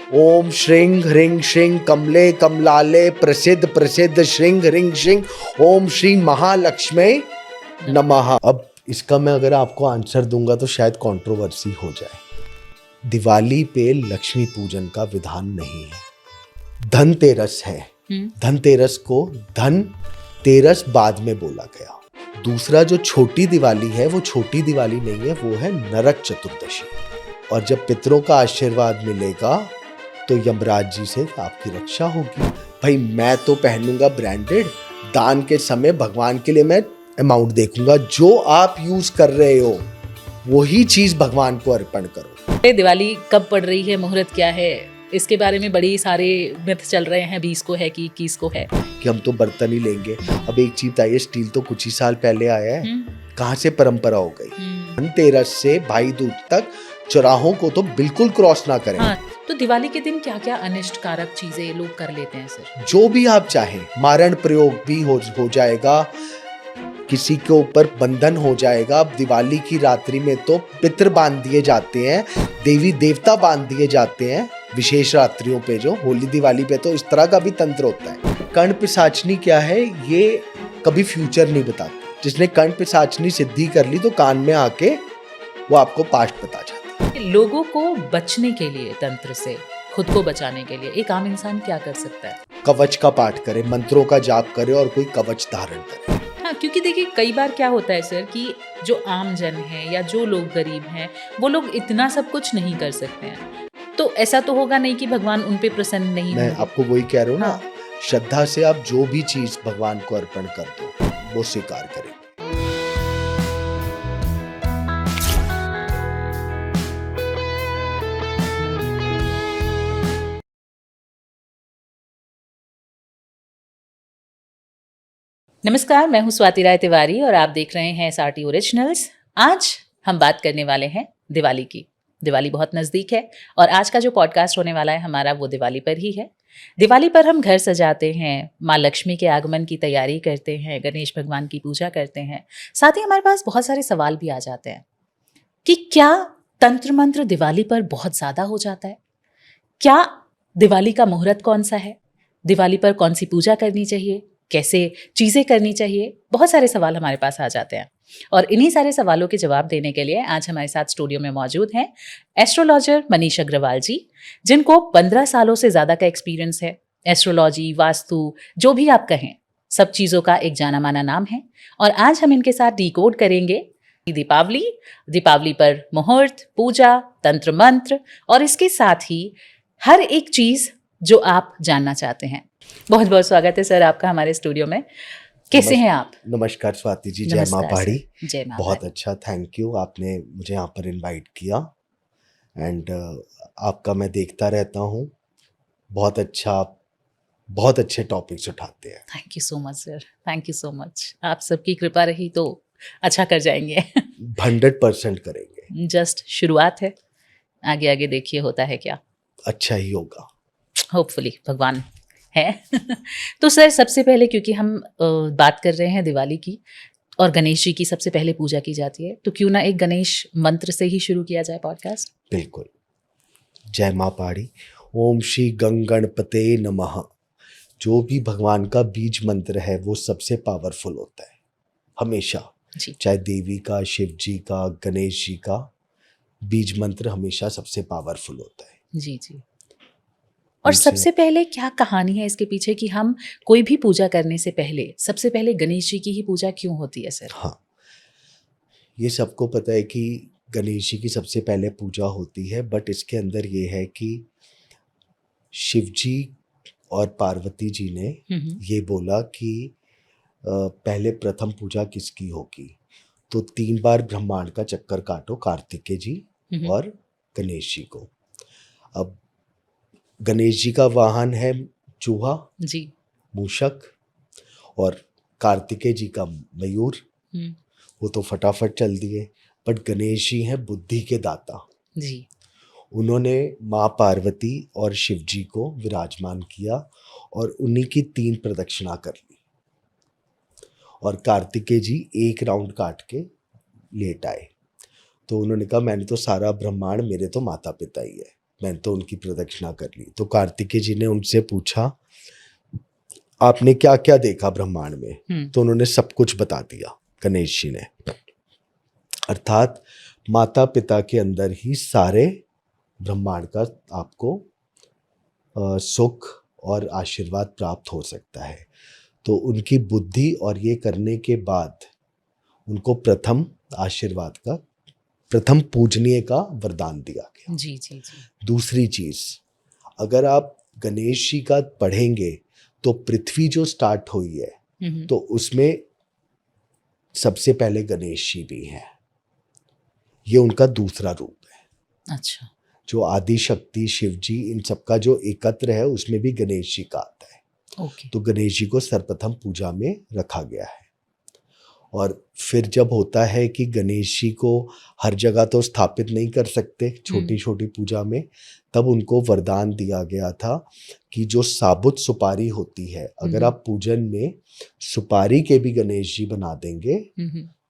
ओम श्रीं ह्रीं श्रीं कमले कमलाले प्रसिद्ध प्रसिद्ध श्रीं ह्रीं श्रीं ओम श्री महालक्ष्मी नमः। अब इसका मैं अगर आपको आंसर दूंगा तो शायद कंट्रोवर्सी हो जाए। दिवाली पे लक्ष्मी पूजन का विधान नहीं है, धनतेरस है। धनतेरस को धन तेरस बाद में बोला गया। दूसरा जो छोटी दिवाली है वो छोटी दिवाली नहीं है, वो है नरक चतुर्दशी। और जब पितरों का आशीर्वाद मिलेगा तो यमराज जी से आपकी रक्षा होगी। भाई मैं तो पहनूंगा ब्रांडेड, दान के समय भगवान के लिए मैं अमाउंट देखूंगा, जो आप यूज कर रहे हो वही चीज भगवान को अर्पण करो। दिवाली कब पड़ रही है, मुहूर्त क्या है, इसके बारे में बड़ी सारे मिथ चल रहे हैं। 20 को है कि 21 को है कि हम तो बर्तन ही लेंगे। अब एक चीज बताइए, स्टील तो कुछ ही साल पहले आया है, कहाँ से परंपरा हो गई। धनतेरस से भाई दूज तक चौराहों को तो बिल्कुल क्रॉस ना करें। हाँ, तो दिवाली के दिन क्या क्या अनिष्ट कारक चीजें लोग कर लेते हैं सर? जो भी आप चाहें, मारण प्रयोग भी हो जाएगा, किसी के ऊपर बंधन हो जाएगा। दिवाली की रात्रि में तो पितृ बांध दिए जाते हैं, देवी देवता बांध दिए जाते हैं। विशेष रात्रियों पे, जो होली दिवाली पे तो इस तरह का भी तंत्र होता है। कर्ण पिशाचनी क्या है, ये कभी फ्यूचर नहीं बताती। जिसने कर्ण पिशाचनी सिद्धि कर ली तो कान में आके वो आपको पास्ट बता जाता है। लोगों को बचने के लिए, तंत्र से खुद को बचाने के लिए एक आम इंसान क्या कर सकता है? कवच का पाठ करे, मंत्रों का जाप करे और कोई कवच धारण करे। हाँ, क्योंकि देखिए कई बार क्या होता है सर कि जो आम जन है या जो लोग गरीब हैं वो लोग इतना सब कुछ नहीं कर सकते हैं। तो ऐसा तो होगा नहीं कि भगवान उन पे प्रसन्न नहीं मैं होंगे। आपको वही कह रहा हूँ ना, हाँ। श्रद्धा से आप जो भी चीज भगवान को अर्पण कर दो वो स्वीकार करें। नमस्कार, मैं हूँ स्वाति राय तिवारी और आप देख रहे हैं SRT ओरिजिनल्स। आज हम बात करने वाले हैं दिवाली की। दिवाली बहुत नज़दीक है और आज का जो पॉडकास्ट होने वाला है हमारा वो दिवाली पर ही है। दिवाली पर हम घर सजाते हैं, माँ लक्ष्मी के आगमन की तैयारी करते हैं, गणेश भगवान की पूजा करते हैं। साथ ही हमारे पास बहुत सारे सवाल भी आ जाते हैं कि क्या तंत्र मंत्र दिवाली पर बहुत ज़्यादा हो जाता है? क्या दिवाली का मुहूर्त कौन सा है? दिवाली पर कौन सी पूजा करनी चाहिए? कैसे चीज़ें करनी चाहिए? बहुत सारे सवाल हमारे पास आ जाते हैं और इन्हीं सारे सवालों के जवाब देने के लिए आज हमारे साथ स्टूडियो में मौजूद हैं एस्ट्रोलॉजर मनीष अग्रवाल जी, जिनको 15 सालों से ज़्यादा का एक्सपीरियंस है। एस्ट्रोलॉजी, वास्तु, जो भी आप कहें, सब चीज़ों का एक जाना माना नाम है और आज हम इनके साथ डिकोड करेंगे दीपावली पर मुहूर्त, पूजा, तंत्र मंत्र और इसके साथ ही हर एक चीज़ जो आप जानना चाहते हैं। बहुत बहुत स्वागत है सर आपका हमारे स्टूडियो में। कैसे हैं आप? नमस्कार स्वाति जी, जय माँ पहाड़ी। जय माँ। बहुत अच्छा, थैंक यू, आपने मुझे यहाँ पर इनवाइट किया एंड आपका मैं देखता रहता हूँ। बहुत अच्छा, आप बहुत अच्छे टॉपिक्स उठाते हैं। Thank you so much sir, thank you so much. आप सबकी कृपा रही तो अच्छा कर जाएंगे। 100% करेंगे। जस्ट शुरुआत है, आगे आगे देखिए होता है क्या। अच्छा ही होगा, होपफुली, भगवान है। तो सर सबसे पहले, क्योंकि हम बात कर रहे हैं दिवाली की और गणेश जी की सबसे पहले पूजा की जाती है, तो क्यों ना एक गणेश मंत्र से ही शुरू किया जाए पॉडकास्ट। बिल्कुल। जय माँ पहाड़ी। ओम श्री गणपते नमः। जो भी भगवान का बीज मंत्र है वो सबसे पावरफुल होता है हमेशा जी। चाहे देवी का, शिव जी का, गणेश जी का बीज मंत्र हमेशा सबसे पावरफुल होता है। जी जी। और सबसे पहले क्या कहानी है इसके पीछे कि हम कोई भी पूजा करने से पहले सबसे पहले गणेश जी की ही पूजा क्यों होती है सर? हाँ, ये सबको पता है कि गणेश जी की सबसे पहले पूजा होती है, बट इसके अंदर ये है कि शिव जी और पार्वती जी ने ये बोला कि पहले प्रथम पूजा किसकी होगी, तो 3 बार ब्रह्मांड का चक्कर काटो, कार्तिकेय जी और गणेश जी को। अब गणेश जी का वाहन है चूहा जी, मूषक, और कार्तिकेय जी का मयूर, वो तो फटाफट चल दिए। बट गणेश जी हैं बुद्धि के दाता जी। उन्होंने माँ पार्वती और शिव जी को विराजमान किया और उन्हीं की 3 प्रदक्षिणा कर ली और कार्तिकेय जी 1 राउंड काट के लेट आए। तो उन्होंने कहा मैंने तो सारा ब्रह्मांड, मेरे तो माता पिता ही है, मैंने तो उनकी प्रदक्षिणा कर ली। तो कार्तिकेय जी ने उनसे पूछा, आपने क्या क्या देखा ब्रह्मांड में? तो उन्होंने सब कुछ बता दिया, गणेश जी ने। अर्थात माता पिता के अंदर ही सारे ब्रह्मांड का आपको सुख और आशीर्वाद प्राप्त हो सकता है। तो उनकी बुद्धि और ये करने के बाद उनको प्रथम आशीर्वाद का, प्रथम पूजनीय का वरदान दिया गया। जी जी जी। दूसरी चीज, अगर आप गणेश जी का पढ़ेंगे तो पृथ्वी जो स्टार्ट हुई है तो उसमें सबसे पहले गणेश जी भी हैं। ये उनका दूसरा रूप है। अच्छा। जो आदि शक्ति शिव जी इन सबका जो एकत्र है उसमें भी गणेश जी का आता है। ओके। तो गणेश जी को सर्वप्रथम पूजा में रखा गया है। और फिर जब होता है कि गणेश जी को हर जगह तो स्थापित नहीं कर सकते, छोटी छोटी पूजा में, तब उनको वरदान दिया गया था कि जो साबुत सुपारी होती है, अगर आप पूजन में सुपारी के भी गणेश जी बना देंगे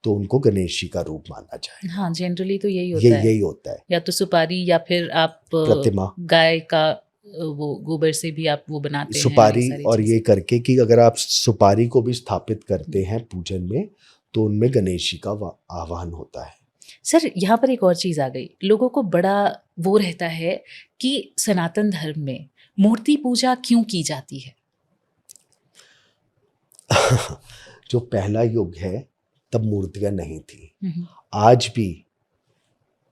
तो उनको गणेश जी का रूप माना जाए। हाँ, जनरली तो यही होता है। यही होता है। या तो सुपारी या फिर आप प्रतिमा, गाय का वो गोबर से भी आप वो बनाते हैं सुपारी। और ये करके कि अगर आप सुपारी को भी स्थापित करते हैं पूजन में तो उनमें गणेश जी का आह्वान होता है। सर, यहाँ पर एक और चीज़ आ गई। लोगों को बड़ा वो रहता है कि सनातन धर्म में मूर्ति पूजा क्यों की जाती है? जो पहला युग है तब मूर्तियां नहीं थी। आज भी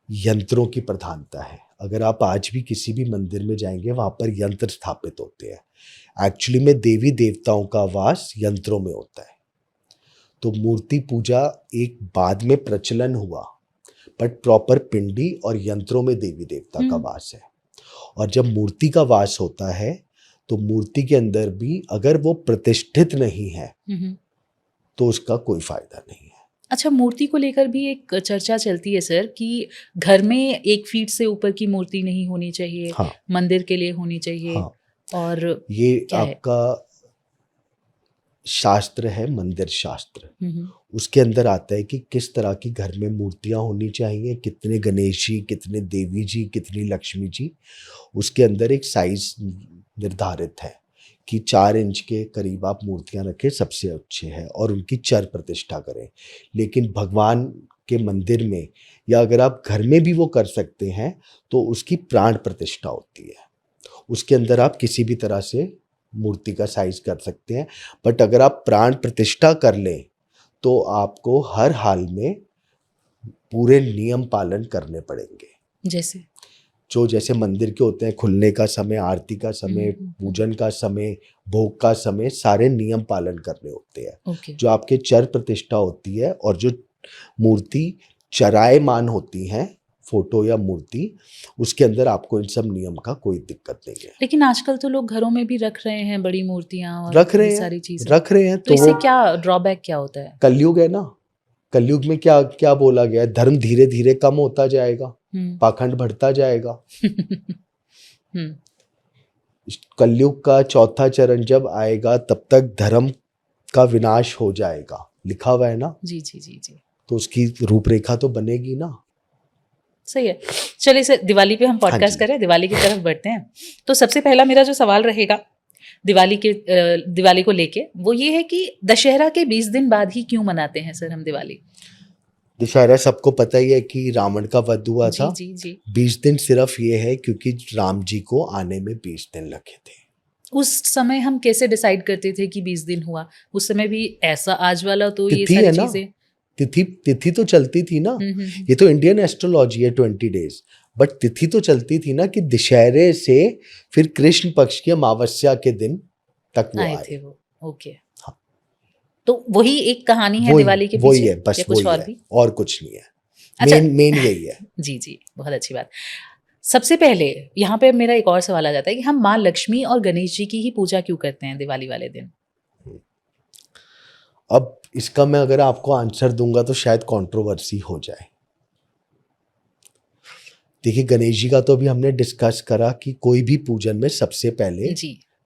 यंत्रों की प्रधानता है। अगर आप आज भी किसी भी मंदिर में जाएंगे वहां पर यंत्र स्थापित होते हैं। एक्चुअली में देवी देवताओं का वास यंत्रों में होता है। तो मूर्ति पूजा एक बाद में प्रचलन हुआ, बट प्रॉपर पिंडी और यंत्रों में देवी देवता का वास है। और जब मूर्ति का वास होता है तो मूर्ति के अंदर भी अगर वो प्रतिष्ठित नहीं है तो उसका कोई फायदा नहीं है। अच्छा, मूर्ति को लेकर भी एक चर्चा चलती है सर कि घर में 1 फीट से ऊपर की मूर्ति नहीं होनी चाहिए। हाँ। मंदिर के लिए होनी चाहिए। हाँ। और ये आपका शास्त्र है, मंदिर शास्त्र। उसके अंदर आता है कि किस तरह की घर में मूर्तियां होनी चाहिए, कितने गणेश जी, कितने देवी जी, कितनी लक्ष्मी जी। उसके अंदर एक साइज निर्धारित है कि 4 इंच के करीब आप मूर्तियां रखें, सबसे अच्छे है, और उनकी चर प्रतिष्ठा करें। लेकिन भगवान के मंदिर में या अगर आप घर में भी वो कर सकते हैं तो उसकी प्राण प्रतिष्ठा होती है। उसके अंदर आप किसी भी तरह से मूर्ति का साइज कर सकते हैं, बट अगर आप प्राण प्रतिष्ठा कर लें तो आपको हर हाल में पूरे नियम पालन करने पड़ेंगे। जैसे मंदिर के होते हैं, खुलने का समय, आरती का समय, पूजन का समय, भोग का समय, सारे नियम पालन करने होते हैं। जो आपके चर प्रतिष्ठा होती है और जो मूर्ति चरायमान होती हैं, फोटो या मूर्ति, उसके अंदर आपको इन सब नियम का कोई दिक्कत नहीं है। लेकिन आजकल तो लोग घरों में भी रख रहे हैं बड़ी मूर्तियां और सारी चीजें रख रहे हैं। तो इससे क्या ड्रॉबैक क्या होता है? कलयुग है ना, कलयुग में क्या क्या बोला गया है, धर्म धीरे धीरे कम होता जाएगा, पाखंड बढ़ता जाएगा। कलयुग का चौथा चरण जब आएगा तब तक धर्म का विनाश हो जाएगा, लिखा हुआ है ना। जी जी जी जी। तो उसकी रूपरेखा तो बनेगी ना। सही है। चलिए सर, दिवाली पे हम पॉडकास्ट करें, दिवाली की तरफ बढ़ते हैं। तो सबसे पहला मेरा जो सवाल रहेगा दिवाली को लेके, वो ये है कि दशहरा के 20 दिन बाद ही क्यों मनाते हैं सर हम दिवाली? दशहरा सबको पता ही है कि रावण का वध हुआ था। जी जी। 20 दिन सिर्फ ये है क्योंकि राम जी को आने में 20 दिन लगे थे। उस समय हम कैसे डिसाइड करते थे कि 20 दिन हुआ? उस समय भी ऐसा आज वाला तो ये तिथि सारी है ना, चीजें तिथि तो चलती थी ना। ये तो इंडियन एस्ट्रोलॉजी है 20 डेज, बट तिथि तो चलती थी ना कि दशहरे से फिर कृष्ण पक्ष की अमावस्या के दिन तक वो आए थे वो। ओके। हाँ। तो वही एक कहानी है दिवाली के पीछे? वही है, बस कुछ वही और है, भी? और कुछ नहीं है। अच्छा, मेन यही है। जी जी, बहुत अच्छी बात। सबसे पहले यहाँ पे मेरा एक और सवाल आ जाता है कि हम माँ लक्ष्मी और गणेश जी की ही पूजा क्यों करते हैं दिवाली वाले दिन? अब इसका मैं अगर आपको आंसर दूंगा तो शायद कंट्रोवर्सी हो जाए। देखिए, गणेश जी का तो अभी हमने डिस्कस करा कि कोई भी पूजन में सबसे पहले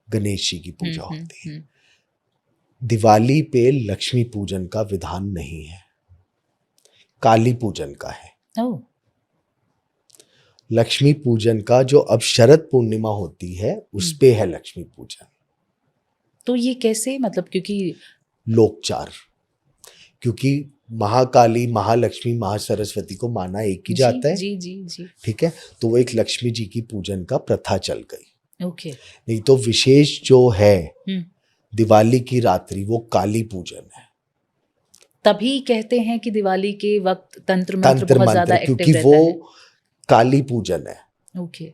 गणेश जी की पूजा होती है। दिवाली पे लक्ष्मी पूजन का विधान नहीं है, काली पूजन का है। लक्ष्मी पूजन का जो अब शरद पूर्णिमा होती है उस पे है लक्ष्मी पूजन। तो ये कैसे, मतलब क्योंकि लोकचार, क्योंकि महाकाली, महालक्ष्मी, महासरस्वती को माना एक ही जाता है। जी जी जी। ठीक है, तो वो एक लक्ष्मी जी की पूजन का प्रथा चल गई। ओके। नहीं तो विशेष जो है हम्म। दिवाली की रात्रि वो काली पूजन है। तभी कहते हैं कि दिवाली के वक्त तंत्र मंत्र तंत्र बहुत ज्यादा मंत्र, एक्टिव क्योंकि रहता वो है। काली पूजन है। ओके।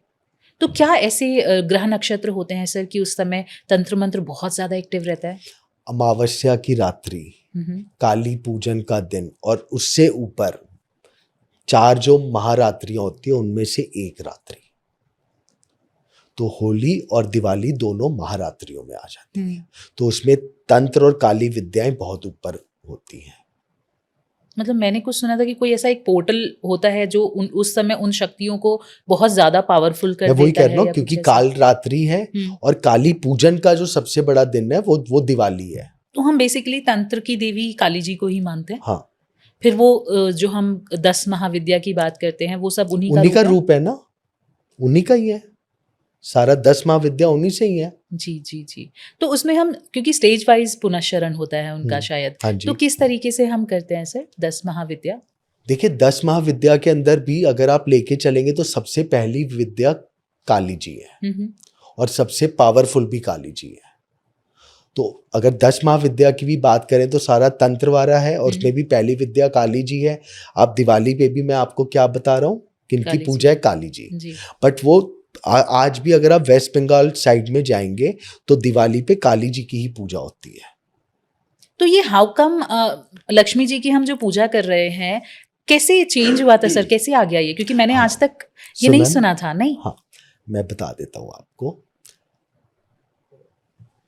तो क्या ऐसे ग्रह नक्षत्र होते हैं सर कि उस समय तंत्र मंत्र बहुत ज्यादा एक्टिव रहता है? अमावस्या की रात्रि, काली पूजन का दिन, और उससे ऊपर 4 जो महारात्रियां होती है उनमें से एक रात्रि, तो होली और दिवाली दोनों महारात्रियों में आ जाती है। तो उसमें तंत्र और काली विद्याएं बहुत ऊपर होती हैं। मतलब मैंने कुछ सुना था कि कोई ऐसा एक पोर्टल होता है जो उस समय उन शक्तियों को बहुत ज्यादा पावरफुल कर मैं वही देता कह है रहा हूँ, या क्योंकि कुछ ऐसा? काल रात्रि है और काली पूजन का जो सबसे बड़ा दिन है वो दिवाली है। तो हम बेसिकली तंत्र की देवी काली जी को ही मानते हैं। हाँ, फिर वो जो हम 10 महाविद्या की बात करते हैं वो सब उन्हीं का का रूप है ना, उन्हीं का ही है सारा। 10 महाविद्या उन्हीं से ही है। जी जी जी। तो उसमें हम, क्योंकि स्टेज वाइज पुनश्चरण होता है उनका शायद, हाँ जी। तो किस तरीके से हम करते हैं सर 10 महाविद्या? देखिए, 10 महाविद्या के अंदर भी अगर आप लेके चलेंगे तो सबसे पहली विद्या काली जी है और सबसे पावरफुल भी काली जी है। तो अगर 10 महाविद्या की भी बात करें तो सारा तंत्र वाला है और उसमें भी पहली विद्या काली जी है। आप दिवाली पे भी मैं आपको क्या बता रहा हूँ, किनकी पूजा है, काली जी। बट वो आज भी अगर आप वेस्ट बंगाल साइड में जाएंगे तो दिवाली पे काली जी की ही पूजा होती है। तो ये हाउ कम लक्ष्मी जी की हम जो पूजा कर रहे हैं, कैसे चेंज हुआ था सर, कैसे आ गया ये? क्योंकि मैंने आज तक ये नहीं सुना था। नहीं, हाँ, मैं बता देता हूँ आपको।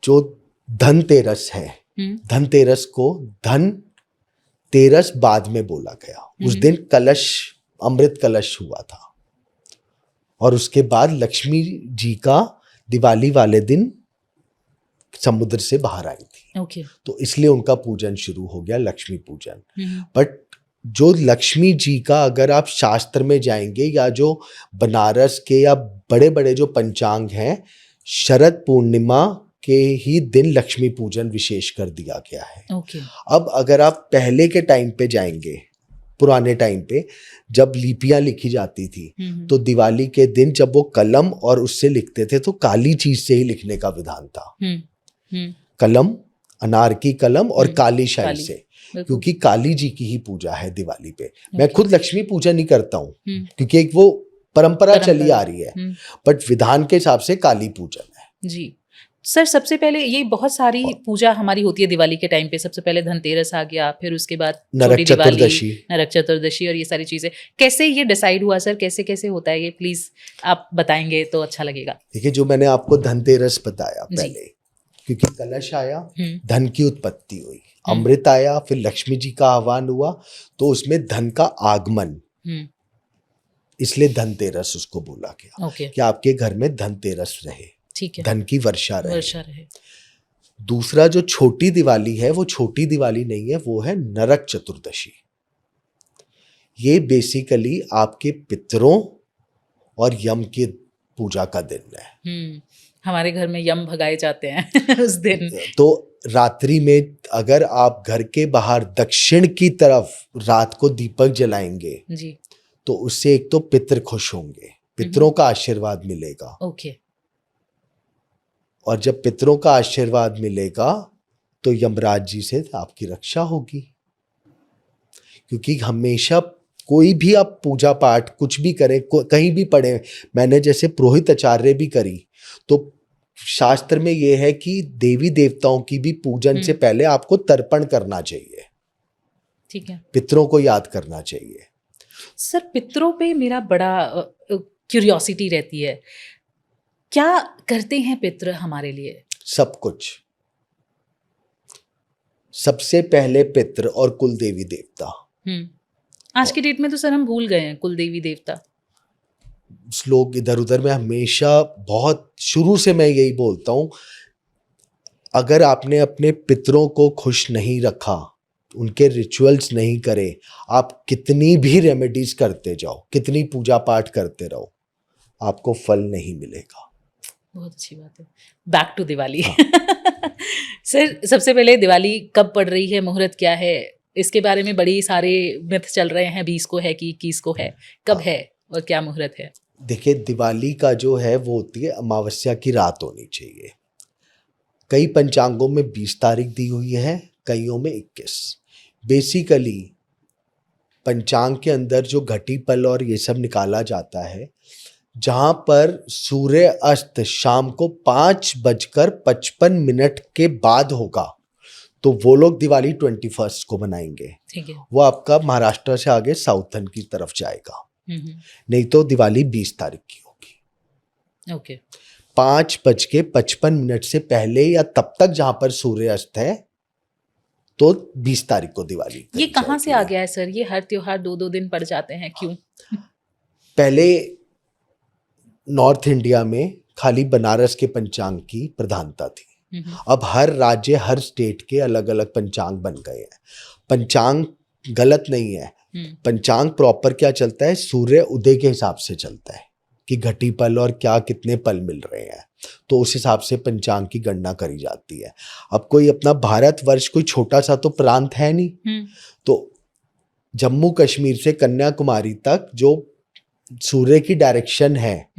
जो धनतेरस है, धनतेरस को धन तेरस बाद में बोला गया। उस दिन कलश, अमृत कलश हुआ था और उसके बाद लक्ष्मी जी का दिवाली वाले दिन समुद्र से बाहर आई थी। ओके। तो इसलिए उनका पूजन शुरू हो गया, लक्ष्मी पूजन। बट जो लक्ष्मी जी का अगर आप शास्त्र में जाएंगे या जो बनारस के या बड़े बड़े जो पंचांग हैं, शरद पूर्णिमा के ही दिन लक्ष्मी पूजन विशेष कर दिया गया है। ओके। अब अगर आप पहले के टाइम पे जाएंगे, पुराने टाइम पे जब लिपियां लिखी जाती थी तो दिवाली के दिन जब वो कलम और उससे लिखते थे तो काली चीज से ही लिखने का विधान था। कलम, अनार की कलम और काली शाही से, क्योंकि काली जी की ही पूजा है दिवाली पे। मैं खुद लक्ष्मी पूजा नहीं करता हूँ क्योंकि एक वो परंपरा चली आ रही है, बट विधान के हिसाब से काली पूजन है। जी सर, सबसे पहले ये बहुत सारी पूजा हमारी होती है दिवाली के टाइम पे। सबसे पहले धनतेरस आ गया, फिर उसके बाद नरक चतुर्दशी, नरक चतुर्दशी और ये सारी चीजें। कैसे ये डिसाइड हुआ सर, कैसे कैसे होता है ये, प्लीज आप बताएंगे तो अच्छा लगेगा। देखिए, जो मैंने आपको धनतेरस बताया पहले, क्योंकि कलश आया, धन की उत्पत्ति हुई, अमृत आया, फिर लक्ष्मी जी का आह्वान हुआ, तो उसमें धन का आगमन, इसलिए धनतेरस उसको बोला गया कि आपके घर में धनतेरस रहे, धन की वर्षा रहे। दूसरा जो छोटी दिवाली है वो छोटी दिवाली नहीं है, वो है नरक चतुर्दशी। ये बेसिकली आपके पितरों और यम की पूजा का दिन है। हमारे घर में यम भगाए जाते हैं उस दिन। तो रात्रि में अगर आप घर के बाहर दक्षिण की तरफ रात को दीपक जलाएंगे जी, तो उससे एक तो पितर खुश होंगे, पितरों का आशीर्वाद मिलेगा। ओके। और जब पितरों का आशीर्वाद मिलेगा तो यमराज जी से आपकी रक्षा होगी। क्योंकि हमेशा कोई भी आप पूजा पाठ कुछ भी करें, कहीं भी पढ़े, मैंने जैसे पुरोहित आचार्य भी करी, तो शास्त्र में यह है कि देवी देवताओं की भी पूजन से पहले आपको तर्पण करना चाहिए। ठीक है, पितरों को याद करना चाहिए। सर, पितरों पे मेरा बड़ा क्यूरियोसिटी रहती है, क्या करते हैं पितर हमारे लिए? सब कुछ। सबसे पहले पितर और कुल देवी देवता। आज की डेट में तो सर हम भूल गए हैं कुल देवी देवता। लोग इधर उधर में हमेशा, बहुत शुरू से मैं यही बोलता हूं, अगर आपने अपने पितरों को खुश नहीं रखा, उनके रिचुअल्स नहीं करे, आप कितनी भी रेमेडीज करते जाओ, कितनी पूजा पाठ करते रहो, आपको फल नहीं मिलेगा। बहुत अच्छी बात है। Back to Diwali. सर, सबसे पहले दिवाली कब पड़ रही है, मुहूर्त क्या है, इसके बारे में बड़ी सारे मिथ चल रहे हैं, 20 को है कि 21 को है, कब है और क्या मुहूर्त है? देखिए, दिवाली का जो है वो होती है अमावस्या की रात होनी चाहिए। कई पंचांगों में 20 तारीख दी हुई है, कईयों में 21। बेसिकली पंचांग के अंदर जो घटी पल और ये सब निकाला जाता है, जहां पर सूर्य अस्त शाम को 5:55 के बाद होगा, तो वो लोग दिवाली 21 को मनाएंगे। ठीक है। वो आपका महाराष्ट्र से आगे साउथर्न की तरफ जाएगा। नहीं तो दिवाली 20 तारीख की होगी। ओके। 5:55 से पहले या तब तक जहां पर सूर्य अस्त है, तो 20 तारीख को दिवाली ये करी कहाँ से जाएगी। आ गया है सर? ये हर त्योहार 2-2 दिन पड़ जाते हैं, क्यों? पहले नॉर्थ इंडिया में खाली बनारस के पंचांग की प्रधानता थी। अब हर राज्य, हर स्टेट के अलग अलग पंचांग बन गए हैं। पंचांग गलत नहीं है। पंचांग प्रॉपर क्या चलता है, सूर्य उदय के हिसाब से चलता है कि घटी पल और क्या कितने पल मिल रहे हैं, तो उस हिसाब से पंचांग की गणना करी जाती है। अब कोई अपना भारतवर्ष कोई छोटा सा तो प्रांत है नहीं, तो जम्मू कश्मीर से कन्याकुमारी तक जो सूर्य की डायरेक्शन है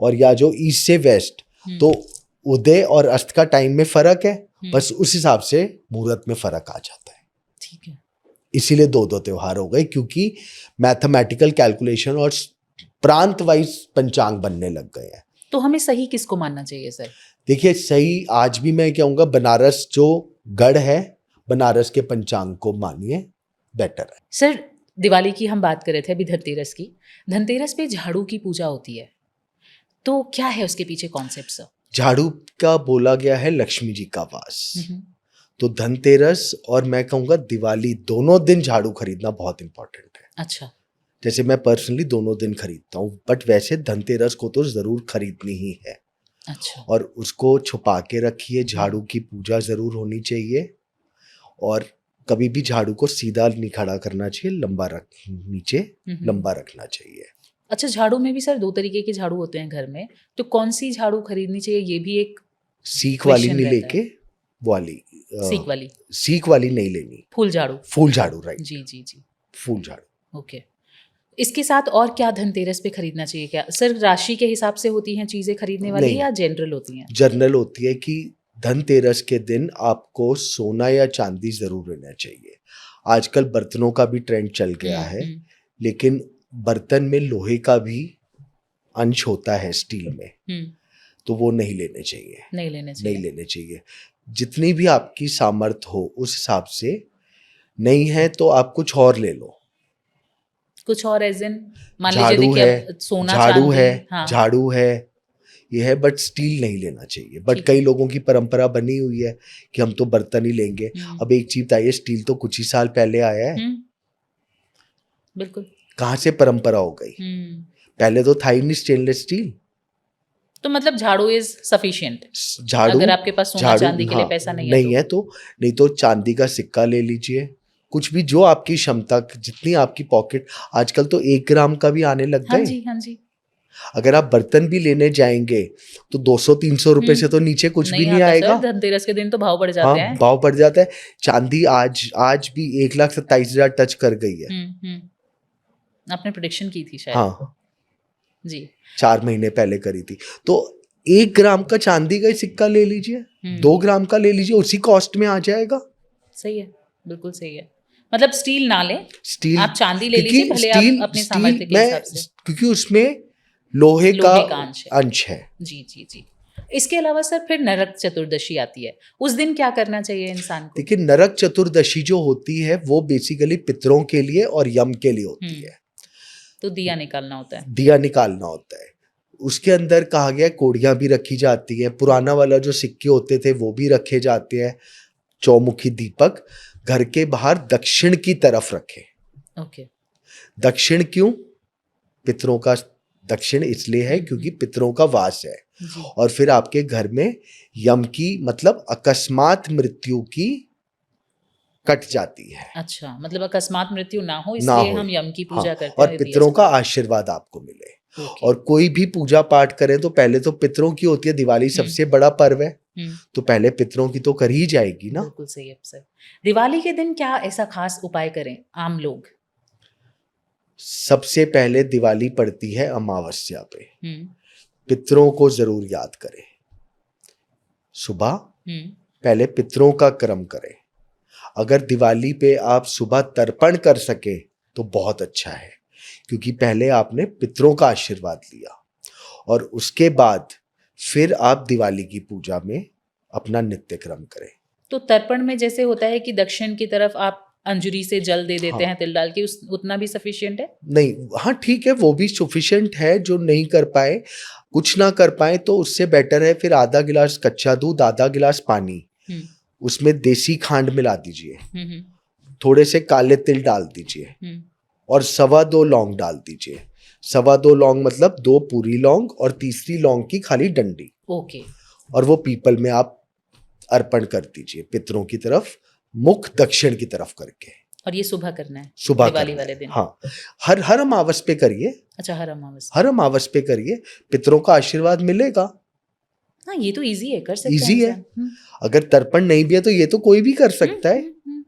और या जो ईस्ट से वेस्ट, तो उदय और अस्त का टाइम में फर्क है, बस उस हिसाब से मुहूर्त में फर्क आ जाता है। ठीक है। इसीलिए 2-2 त्योहार हो गए, क्योंकि मैथमेटिकल कैलकुलेशन और प्रांत वाइज पंचांग बनने लग गए हैं। तो हमें सही किसको मानना चाहिए सर? देखिए, सही आज भी मैं कहूँगा बनारस जो गढ़ है, बनारस के पंचांग को मानिए, बेटर है। सर, दिवाली की हम बात कर रहे थे अभी, धनतेरस की। धनतेरस पे झाड़ू की पूजा होती है, तो क्या है उसके पीछे कॉन्सेप्ट सर? झाड़ू का बोला गया है लक्ष्मी जी का वास। तो धनतेरस और मैं कहूँगा दिवाली, दोनों दिन झाड़ू खरीदना बहुत इंपॉर्टेंट है। अच्छा। जैसे मैं पर्सनली दोनों दिन खरीदता हूँ, बट वैसे धनतेरस को तो जरूर खरीदनी ही है। अच्छा। और उसको छुपा के रखिए, झाड़ू की पूजा जरूर होनी चाहिए, और कभी भी झाड़ू को सीधा नहीं खड़ा करना चाहिए, नीचे लंबा रखना चाहिए। अच्छा, झाड़ू में भी सर 2 तरीके के झाड़ू होते हैं घर में, तो कौन सी झाड़ू खरीदनी चाहिए, ये भी एक सीख वाली क्वेश्चन नहीं रहता लेके, वाली सीख वाली नहीं लेनी। फूल झाड़ू। फूल झाड़ू, राइट। जी जी जी। फूल झाड़ू। ओके। इसके साथ और क्या धनतेरस पे खरीदना चाहिए? क्या सर राशि के हिसाब से होती हैं चीजें खरीदने वाली, नहीं, या जनरल होती हैं? जनरल होती है कि धनतेरस के दिन आपको सोना या चांदी जरूर लेना चाहिए। आजकल बर्तनों का भी ट्रेंड चल गया है, लेकिन बर्तन में लोहे का भी अंश होता है, स्टील में, तो वो नहीं लेने चाहिए। नहीं लेने चाहिए। जितनी भी आपकी सामर्थ हो उस हिसाब से। नहीं है तो आप कुछ और ले लो। कुछ और एज इन, मान झाड़ू लीजिए है, कि सोना झाड़ू चांदी, है, हाँ। झाड़ू है, ये है, बट स्टील नहीं लेना चाहिए। बट कई लोगों की परंपरा बनी हुई है कि हम तो बर्तन ही लेंगे। अब एक चीज बताइए, स्टील तो कुछ ही साल पहले आया है। बिल्कुल। कहाँ से परंपरा हो गई? पहले तो था ही नहीं स्टेनलेस स्टील। तो मतलब झाड़ू इज सफिशिएंट। झाड़ू, अगर आपके पास सोना चांदी के लिए पैसा नहीं है तो नहीं तो चांदी का सिक्का ले लीजिए। कुछ भी जो आपकी क्षमता, जितनी आपकी पॉकेट। आजकल तो 1 ग्राम का भी आने लग गए। हाँ जी, हाँ जी। अगर आप बर्तन भी लेने जाएंगे तो 200-300 रुपए से तो नीचे कुछ भी नहीं आएगा। धनतेरस के दिन तो भाव बढ़ जाते हैं। भाव बढ़ जाता है। चांदी आज भी 1,27,000 टच कर गई है। आपने प्रेडिक्शन की थी शायद। हाँ जी, 4 महीने पहले करी थी। तो 1 ग्राम का चांदी का सिक्का ले लीजिए, 2 ग्राम का ले लीजिए, उसी कॉस्ट में आ जाएगा। सही है, बिल्कुल सही है। मतलब स्टील ना लें, स्टील, आप चांदी ले लीजिए, भले आप अपने सामर्थ्य के हिसाब से, क्योंकि उसमें लोहे का अंश है। जी जी जी। इसके अलावा सर फिर नरक चतुर्दशी आती है, उस दिन क्या करना चाहिए इंसान को? देखिए, नरक चतुर्दशी जो होती है वो बेसिकली पितरों के लिए और यम के लिए होती है। तो दिया निकालना होता है। दिया निकालना होता है। उसके अंदर कहा गया कोड़ियां भी रखी जाती है। पुराना वाला जो सिक्के होते थे वो भी रखे जाते हैं। चौमुखी दीपक घर के बाहर दक्षिण की तरफ रखे। ओके। दक्षिण क्यों? पितरों का दक्षिण इसलिए है क्योंकि पितरों का वास है। और फिर आपके घर में यम की, मतलब अकस्मात मृत्यु की कट जाती है। अच्छा, मतलब अकस्मात मृत्यु ना हो ना इसलिए हो। हम यम की पूजा हाँ, करते और हैं, पितरों का बृहस्पति। आशीर्वाद आपको मिले। ओके। और कोई भी पूजा पाठ करें तो पहले तो पितरों की होती है, दिवाली सबसे बड़ा पर्व है, तो पहले पितरों की तो कर ही जाएगी ना। बिल्कुल सही है सर। दिवाली के दिन क्या ऐसा खास उपाय करें आम लोग? सबसे पहले दिवाली पड़ती है अमावस्या पे, हम्म पितरों को जरूर याद करें। सुबह हम्म पहले पितरों का कर्म करें। अगर दिवाली पे आप सुबह तर्पण कर सके तो बहुत अच्छा है, क्योंकि पहले आपने पितरों का आशीर्वाद लिया और उसके बाद फिर आप दिवाली की पूजा में अपना नित्य क्रम करें। तो तर्पण में जैसे होता है कि दक्षिण की तरफ आप अंजुरी से जल दे देते हाँ। हैं तिल डाल के, उतना भी सफिशिएंट है? नहीं, हाँ ठीक है, वो भी सफिशिएंट है। जो नहीं कर पाए, कुछ ना कर पाए, तो उससे बेटर है फिर आधा गिलास कच्चा दूध, आधा गिलास पानी, हम्म उसमें देसी खांड मिला दीजिए, हम्म थोड़े से काले तिल डाल दीजिए हम्म और 2.25 लौंग डाल दीजिए। 2.25 लौंग मतलब 2 पूरी लौंग और तीसरी लौंग की खाली डंडी, ओके। और वो पीपल में आप अर्पण कर दीजिए पितरों की तरफ, मुख दक्षिण की तरफ करके। और ये सुबह करना है? सुबह दिवाली करना वाले है। दिन? हाँ, हर हर अमावस पे करिए, अच्छा, हर अमावस्या। हर अमावस पे करिए, पितरों का आशीर्वाद मिलेगा। हाँ, ये तो इजी है, कर सकता है इजी है। इंसान। अगर तर्पण नहीं भी है तो ये तो कोई भी कर सकता है। हम्म।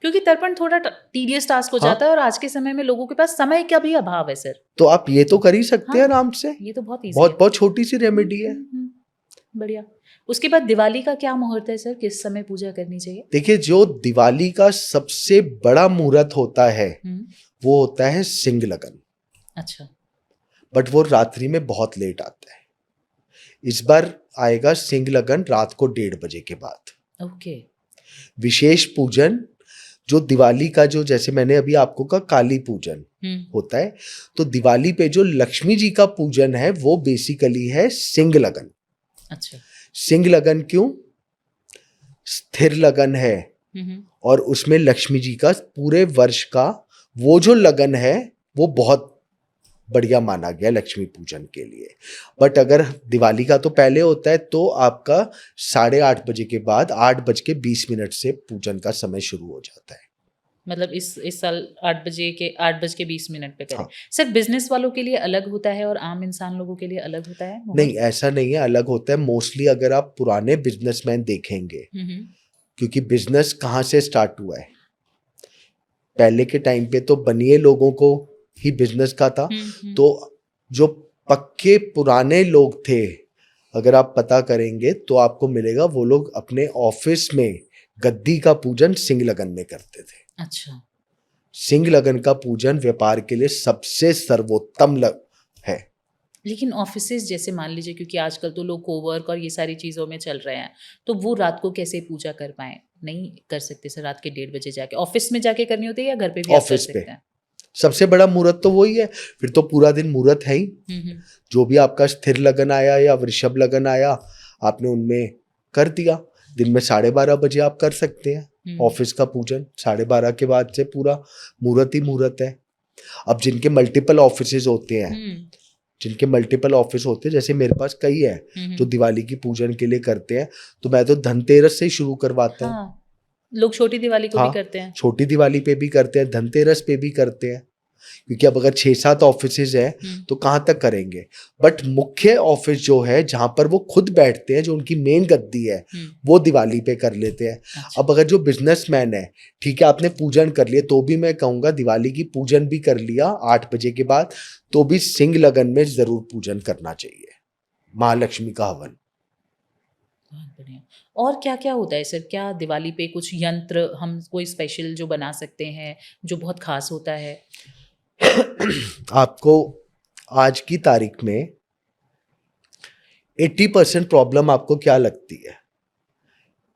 क्योंकि तर्पण थोड़ा टीडियस टास्क हो हाँ। जाता है और आज के समय में लोगों के पास समय का भी अभाव है सर। तो आप ये तो कर ही सकते हैं हाँ, आराम से। ये तो बहुत इजी बहुत है। बहुत छोटी सी रेमेडी है। बढ़िया। उसके बाद दिवाली का क्या मुहूर्त है सर, किस समय पूजा करनी चाहिए? देखिए, जो दिवाली का सबसे बड़ा मुहूर्त होता है वो होता है सिंह लगन, अच्छा। बट वो रात्रि में बहुत लेट आता है। इस बार आएगा सिंह लगन रात को 1:30 बजे के बाद। ओके। विशेष पूजन जो दिवाली का, जो जैसे मैंने अभी आपको कहा काली पूजन होता है, तो दिवाली पे जो लक्ष्मी जी का पूजन है वो बेसिकली है सिंह लगन। अच्छा। सिंह लगन क्यों? स्थिर लगन है और उसमें लक्ष्मी जी का पूरे वर्ष का वो जो लगन है वो बहुत बढ़िया माना गया लक्ष्मी पूजन के लिए। बट अगर दिवाली का तो पहले होता है, तो आपका 8:30 बजे के बाद 8:20 से पूजन का समय शुरू हो जाता है। मतलब इस साल 8:20 पे करें। हाँ। सर, बिजनेस वालों के लिए अलग होता है और आम इंसान लोगों के लिए अलग होता है? नहीं, ऐसा नहीं है, अलग होता है। मोस्टली अगर आप पुराने बिजनेसमैन देखेंगे, क्योंकि बिजनेस कहाँ से स्टार्ट हुआ है, पहले के टाइम पे तो बनिए लोगों को ही बिजनेस का था। तो जो पक्के पुराने लोग थे, अगर आप पता करेंगे तो आपको मिलेगा, वो लोग अपने ऑफिस में गद्दी का पूजन सिंह लगन में करते थे। अच्छा। सिंह लगन का पूजन व्यापार के लिए सबसे सर्वोत्तम है। लेकिन ऑफिसेज जैसे मान लीजिए, क्योंकि आजकल तो लोग कोवर्क और ये सारी चीज़ों में चल रहे हैं, तो वो रात को कैसे पूजा कर पाए? नहीं कर सकते सर, रात के 1:30 बजे जाके ऑफिस में जाके करनी होती है या घर पे भी आप कर ऑफिस सकते पे हैं? सबसे बड़ा मुहूर्त तो वही है। फिर तो पूरा दिन मुहूर्त है ही। जो भी आपका स्थिर लगन आया या वृषभ लगन आया, आपने उनमें कर दिया। दिन में 12:30 बजे आप कर सकते हैं ऑफिस का पूजन। 12:30 के बाद से पूरा मुहूर्त ही मुहूर्त है। अब जिनके मल्टीपल ऑफिसेज होते हैं, जैसे मेरे पास कई है जो दिवाली की पूजन के लिए करते हैं, तो मैं तो धनतेरस से ही शुरू करवाता हूँ। हाँ, लोग छोटी दिवाली को भी करते हैं। छोटी दिवाली पे भी करते हैं, धनतेरस पे भी करते हैं, क्योंकि अब अगर 6-7 ऑफिसेज है तो कहाँ तक करेंगे। बट मुख्य ऑफिस जो है, जहां पर वो खुद बैठते हैं, जो उनकी मेन गद्दी है, वो दिवाली पे कर लेते हैं। अच्छा। अब अगर जो बिजनेसमैन है, ठीक है, आपने पूजन कर लिया, तो भी मैं कहूंगा दिवाली की पूजन भी कर लिया 8 बजे के बाद, तो भी सिंह लगन में जरूर पूजन करना चाहिए, महालक्ष्मी का हवन। बहुत बढ़िया। और क्या क्या होता है सर? क्या दिवाली पे कुछ यंत्र हम कोई स्पेशल जो बना सकते हैं जो बहुत खास होता है? आपको आज की तारीख में 80% प्रॉब्लम आपको क्या लगती है?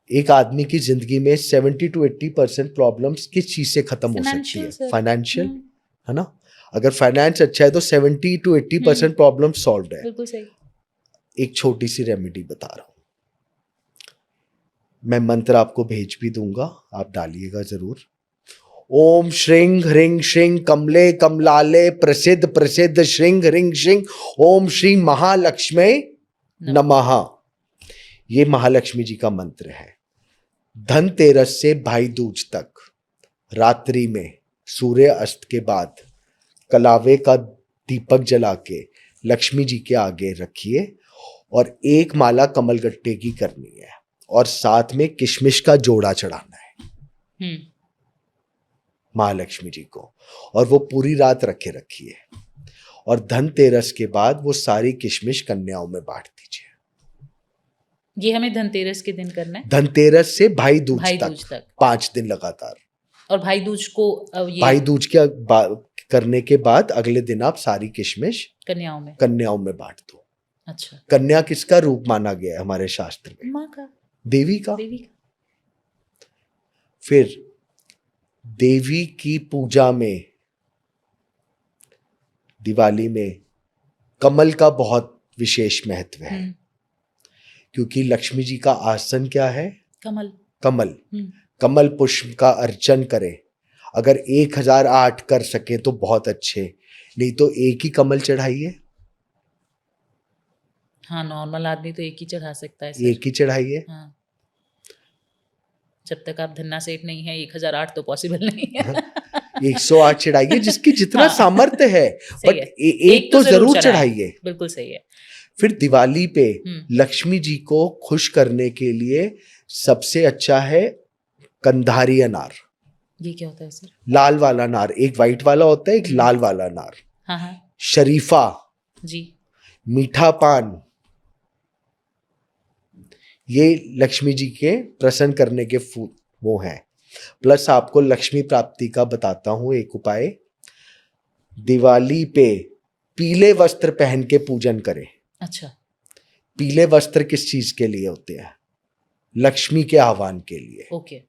एक आदमी की जिंदगी में 70 to 80% प्रॉब्लम्स किस चीज से खत्म हो सकती है? फाइनेंशियल, है ना? अगर फाइनेंस अच्छा है तो 70 to 80% प्रॉब्लम सॉल्व है। बिल्कुल सही। एक छोटी सी रेमेडी बता रहा हूं, मैं मंत्र आपको भेज भी दूंगा, आप डालिएगा जरूर। ओम श्रीं ह्रीं श्रीं कमले कमलाले प्रसिद्ध प्रसिद्ध श्रीं ह्रीं श्रीं ओम श्री महालक्ष्मी नमः। ये महालक्ष्मी जी का मंत्र है। धनतेरस से भाई दूज तक रात्रि में सूर्य अस्त के बाद कलावे का दीपक जला के लक्ष्मी जी के आगे रखिए और एक माला कमलगट्टे की करनी है और साथ में किशमिश का जोड़ा चढ़ाना है महालक्ष्मी जी को, और वो पूरी रात रखे रखिए और धनतेरस के बाद वो सारी किशमिश कन्याओं में बांट दीजिए। ये हमें धनतेरस के दिन करना है? धनतेरस से भाई दूज तक 5 दिन लगातार। और भाई दूज को भाई दूज के करने के बाद अगले दिन आप सारी किशमिश कन्याओं में बांट दो। अच्छा। कन्या किसका रूप माना गया है हमारे शास्त्र में? माँ का, देवी का। फिर देवी की पूजा में दिवाली में कमल का बहुत विशेष महत्व है, क्योंकि लक्ष्मी जी का आसन क्या है? कमल। कमल पुष्प का अर्चन करें। अगर 1008 कर सके तो बहुत अच्छे, नहीं तो एक ही कमल चढ़ाइए। हाँ, नॉर्मल आदमी तो एक ही चढ़ा सकता है सर। एक ही चढ़ाइए। हाँ। जब तक आप धन्ना सेठ नहीं है 1008 तो पॉसिबल नहीं है। 108 चढ़ाइए जिसकी जितना सामर्थ्य है, बट एक तो जरूर चढ़ाइए। बिल्कुल सही है। फिर दिवाली पे लक्ष्मी जी को खुश करने के लिए सबसे अच्छा है कंधारी अनार। ये क्या होता है सर? लाल वाला अनार, एक व्हाइट वाला होता है, एक लाल वाला अनार। हाँ। शरीफा जी, मीठा पान, ये लक्ष्मी जी के प्रसन्न करने के फूल वो हैं। प्लस आपको लक्ष्मी प्राप्ति का बताता हूं एक उपाय। दिवाली पे पीले वस्त्र पहन के पूजन करें। अच्छा। पीले वस्त्र किस चीज के लिए होते हैं? लक्ष्मी के आह्वान के लिए। ओके।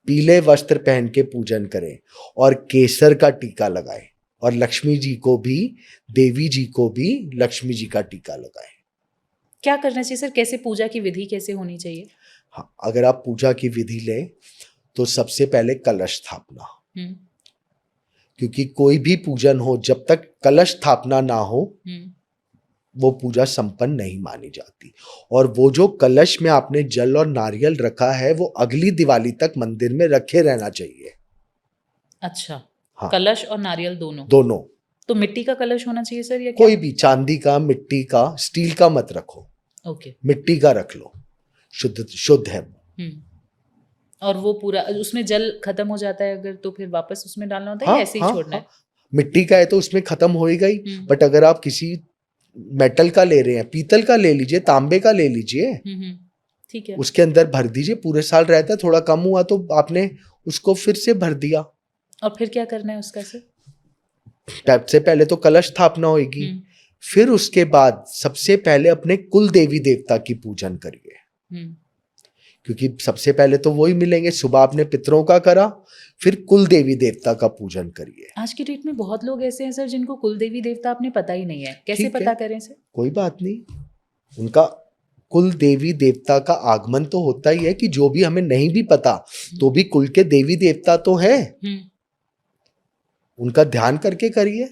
पीले वस्त्र पहन के पूजन करें और केसर का टीका लगाएं और लक्ष्मी जी को भी, देवी जी को भी लक्ष्मी जी का टीका लगाएं। क्या करना चाहिए सर? कैसे पूजा की विधि कैसे होनी चाहिए? हाँ, अगर आप पूजा की विधि लें तो सबसे पहले कलश स्थापना, क्योंकि कोई भी पूजन हो जब तक कलश स्थापना ना हो वो पूजा संपन्न नहीं मानी जाती। और वो जो कलश में आपने जल और नारियल रखा है वो अगली दिवाली तक मंदिर में रखे रहना चाहिए। अच्छा। हाँ। कलश और नारियल दोनों। तो मिट्टी का कलश होना चाहिए सर या क्या? कोई भी, चांदी का, मिट्टी का, स्टील का मत रखो। ओके। मिट्टी का रख लो, शुद्ध है। और वो पूरा उसमें जल खत्म हो जाता है अगर, तो फिर वापस उसमें डालना होता है या ऐसे ही छोड़ना है? मिट्टी का है तो उसमें खत्म होएगा ही। बट अगर आप किसी मेटल का ले रहे हैं, पीतल का ले लीजिए, तांबे का ले लीजिए, ठीक है, उसके अंदर भर दीजिए। पूरे साल रहता है, थोड़ा कम हुआ तो आपने उसको फिर से भर दिया। और फिर क्या करना है उसका सर? सबसे पहले तो कलश स्थापना होगी, फिर उसके बाद सबसे पहले अपने कुल देवी देवता की पूजन करिए, क्योंकि सबसे पहले तो वही मिलेंगे। सुबह आपने पितरों का करा, फिर कुल देवी देवता का पूजन करिए। आज की डेट में बहुत लोग ऐसे हैं सर जिनको कुल देवी देवता आपने पता ही नहीं है, कैसे पता करें सर? कोई बात नहीं, उनका कुल देवी देवता का आगमन तो होता ही है कि जो भी हमें नहीं भी पता तो भी कुल के देवी देवता तो है, उनका ध्यान करके करिए।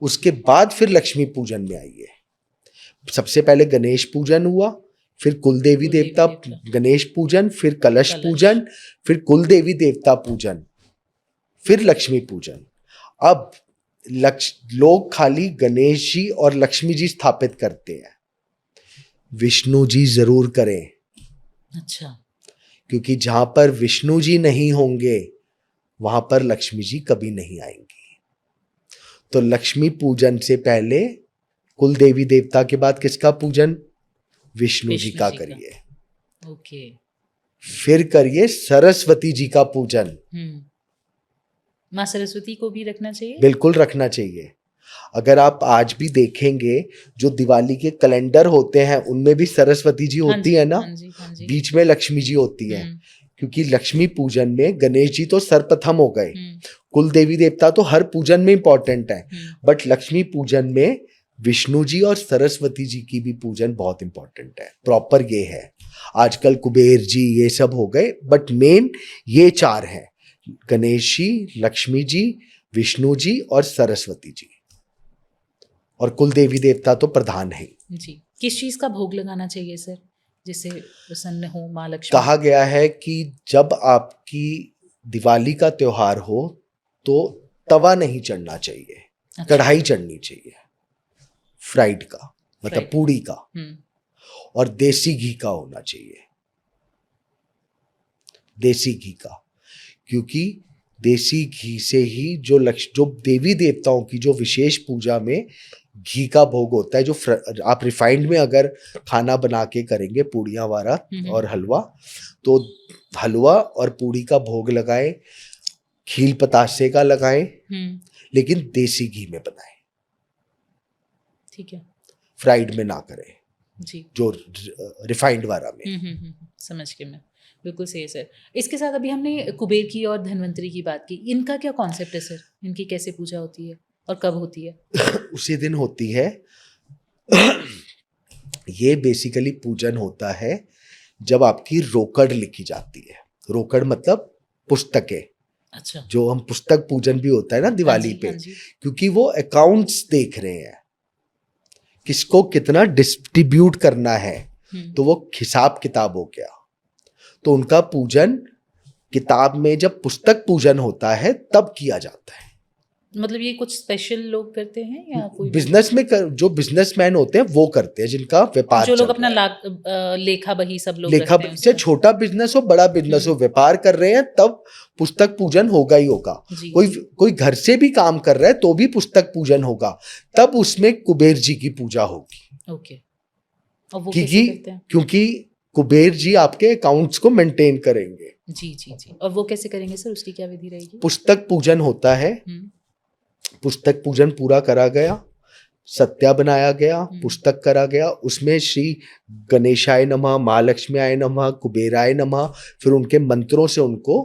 उसके बाद फिर लक्ष्मी पूजन में आइए। सबसे पहले गणेश पूजन हुआ, फिर कुल देवी देवता, गणेश पूजन, फिर कलश पूजन, फिर कुल देवी देवता पूजन, फिर लक्ष्मी पूजन। अब लोग खाली गणेश जी और लक्ष्मी जी स्थापित करते हैं, विष्णु जी जरूर करें। अच्छा। क्योंकि जहां पर विष्णु जी नहीं होंगे वहां पर लक्ष्मी जी कभी नहीं आएंगी। तो लक्ष्मी पूजन से पहले कुल देवी देवता के बाद किसका पूजन? विष्णु जी का करिए। ओके। फिर करिए सरस्वती जी का पूजन। माँ सरस्वती को भी रखना चाहिए? बिल्कुल रखना चाहिए। अगर आप आज भी देखेंगे जो दिवाली के कैलेंडर होते हैं उनमें भी सरस्वती जी होती है ना, बीच में लक्ष्मी जी होती है, क्योंकि लक्ष्मी पूजन में गणेश जी तो सर्वप्रथम हो गए, कुल देवी देवता तो हर पूजन में इंपॉर्टेंट है, बट लक्ष्मी पूजन में विष्णु जी और सरस्वती जी की भी पूजन बहुत इंपॉर्टेंट है। प्रॉपर ये है। आजकल कुबेर जी ये सब हो गए, बट मेन ये 4 हैं, गणेश जी, लक्ष्मी जी, विष्णु जी और सरस्वती जी, और कुल देवी देवता तो प्रधान है जी। किस चीज का भोग लगाना चाहिए सर? जिससे प्रसन्न हो माँ लक्ष्मी? कहा गया है कि जब आपकी दिवाली का त्योहार हो तो तवा नहीं चढ़ना चाहिए, अच्छा। कढ़ाई चढ़नी चाहिए, फ्राइड का मतलब Fried। पूड़ी का, हम्म। और देसी घी का होना चाहिए, देसी घी का, क्योंकि देसी घी से ही जो देवी देवताओं की जो विशेष पूजा में घी का भोग होता है, जो आप रिफाइंड में अगर खाना बना के करेंगे पूड़ियाँ वाला और हलवा, तो हलवा और पूड़ी का भोग लगाएं, खील पतासे का लगाएं, लेकिन देसी घी में बनाएं, ठीक है, फ्राइड में ना करें जी। जो रिफाइंड वाला में। समझ के मैं, बिल्कुल सही है सर। इसके साथ अभी हमने कुबेर की और धन्वंतरी की बात की, इनका क्या कॉन्सेप्ट है सर? इनकी कैसे पूजा होती है और कब होती है? उसी दिन होती है। ये बेसिकली पूजन होता है जब आपकी रोकड़ लिखी जाती है। रोकड़ मतलब पुस्तकें। अच्छा। जो हम पुस्तक पूजन भी होता है ना दिवाली पे, हाँ जी। क्योंकि वो अकाउंट्स देख रहे हैं, किसको कितना डिस्ट्रीब्यूट करना है, तो वो हिसाब किताब हो गया। तो उनका पूजन किताब में जब पुस्तक पूजन होता है तब किया जाता है। मतलब ये कुछ स्पेशल लोग करते हैं या कोई बिजनेस में जो बिजनेसमैन होते हैं वो करते हैं, जिनका व्यापार जो लोग चल अपना रहा है। लेखा बही सब लोग लेखा रखते हैं चाहे उसका? छोटा बिजनेस हो बड़ा बिजनेस हो, व्यापार कर रहे हैं तब पुस्तक पूजन होगा ही होगा। जी, कोई घर से भी काम कर रहा है तो भी पुस्तक पूजन होगा, तब उसमें कुबेर जी की पूजा होगी। ओके। और वो कैसे करते हैं? क्योंकि कुबेर जी आपके अकाउंट्स को मेंटेन करेंगे। जी जी जी। और वो कैसे करेंगे सर? उसकी क्या विधि रहेगी? पुस्तक पूजन होता है, पुस्तक पूजन पूरा करा गया, सत्या बनाया गया, पुस्तक करा गया, उसमें श्री गणेशाय नमः, महालक्ष्मीयाय नमः, कुबेराय नमः, फिर उनके मंत्रों से उनको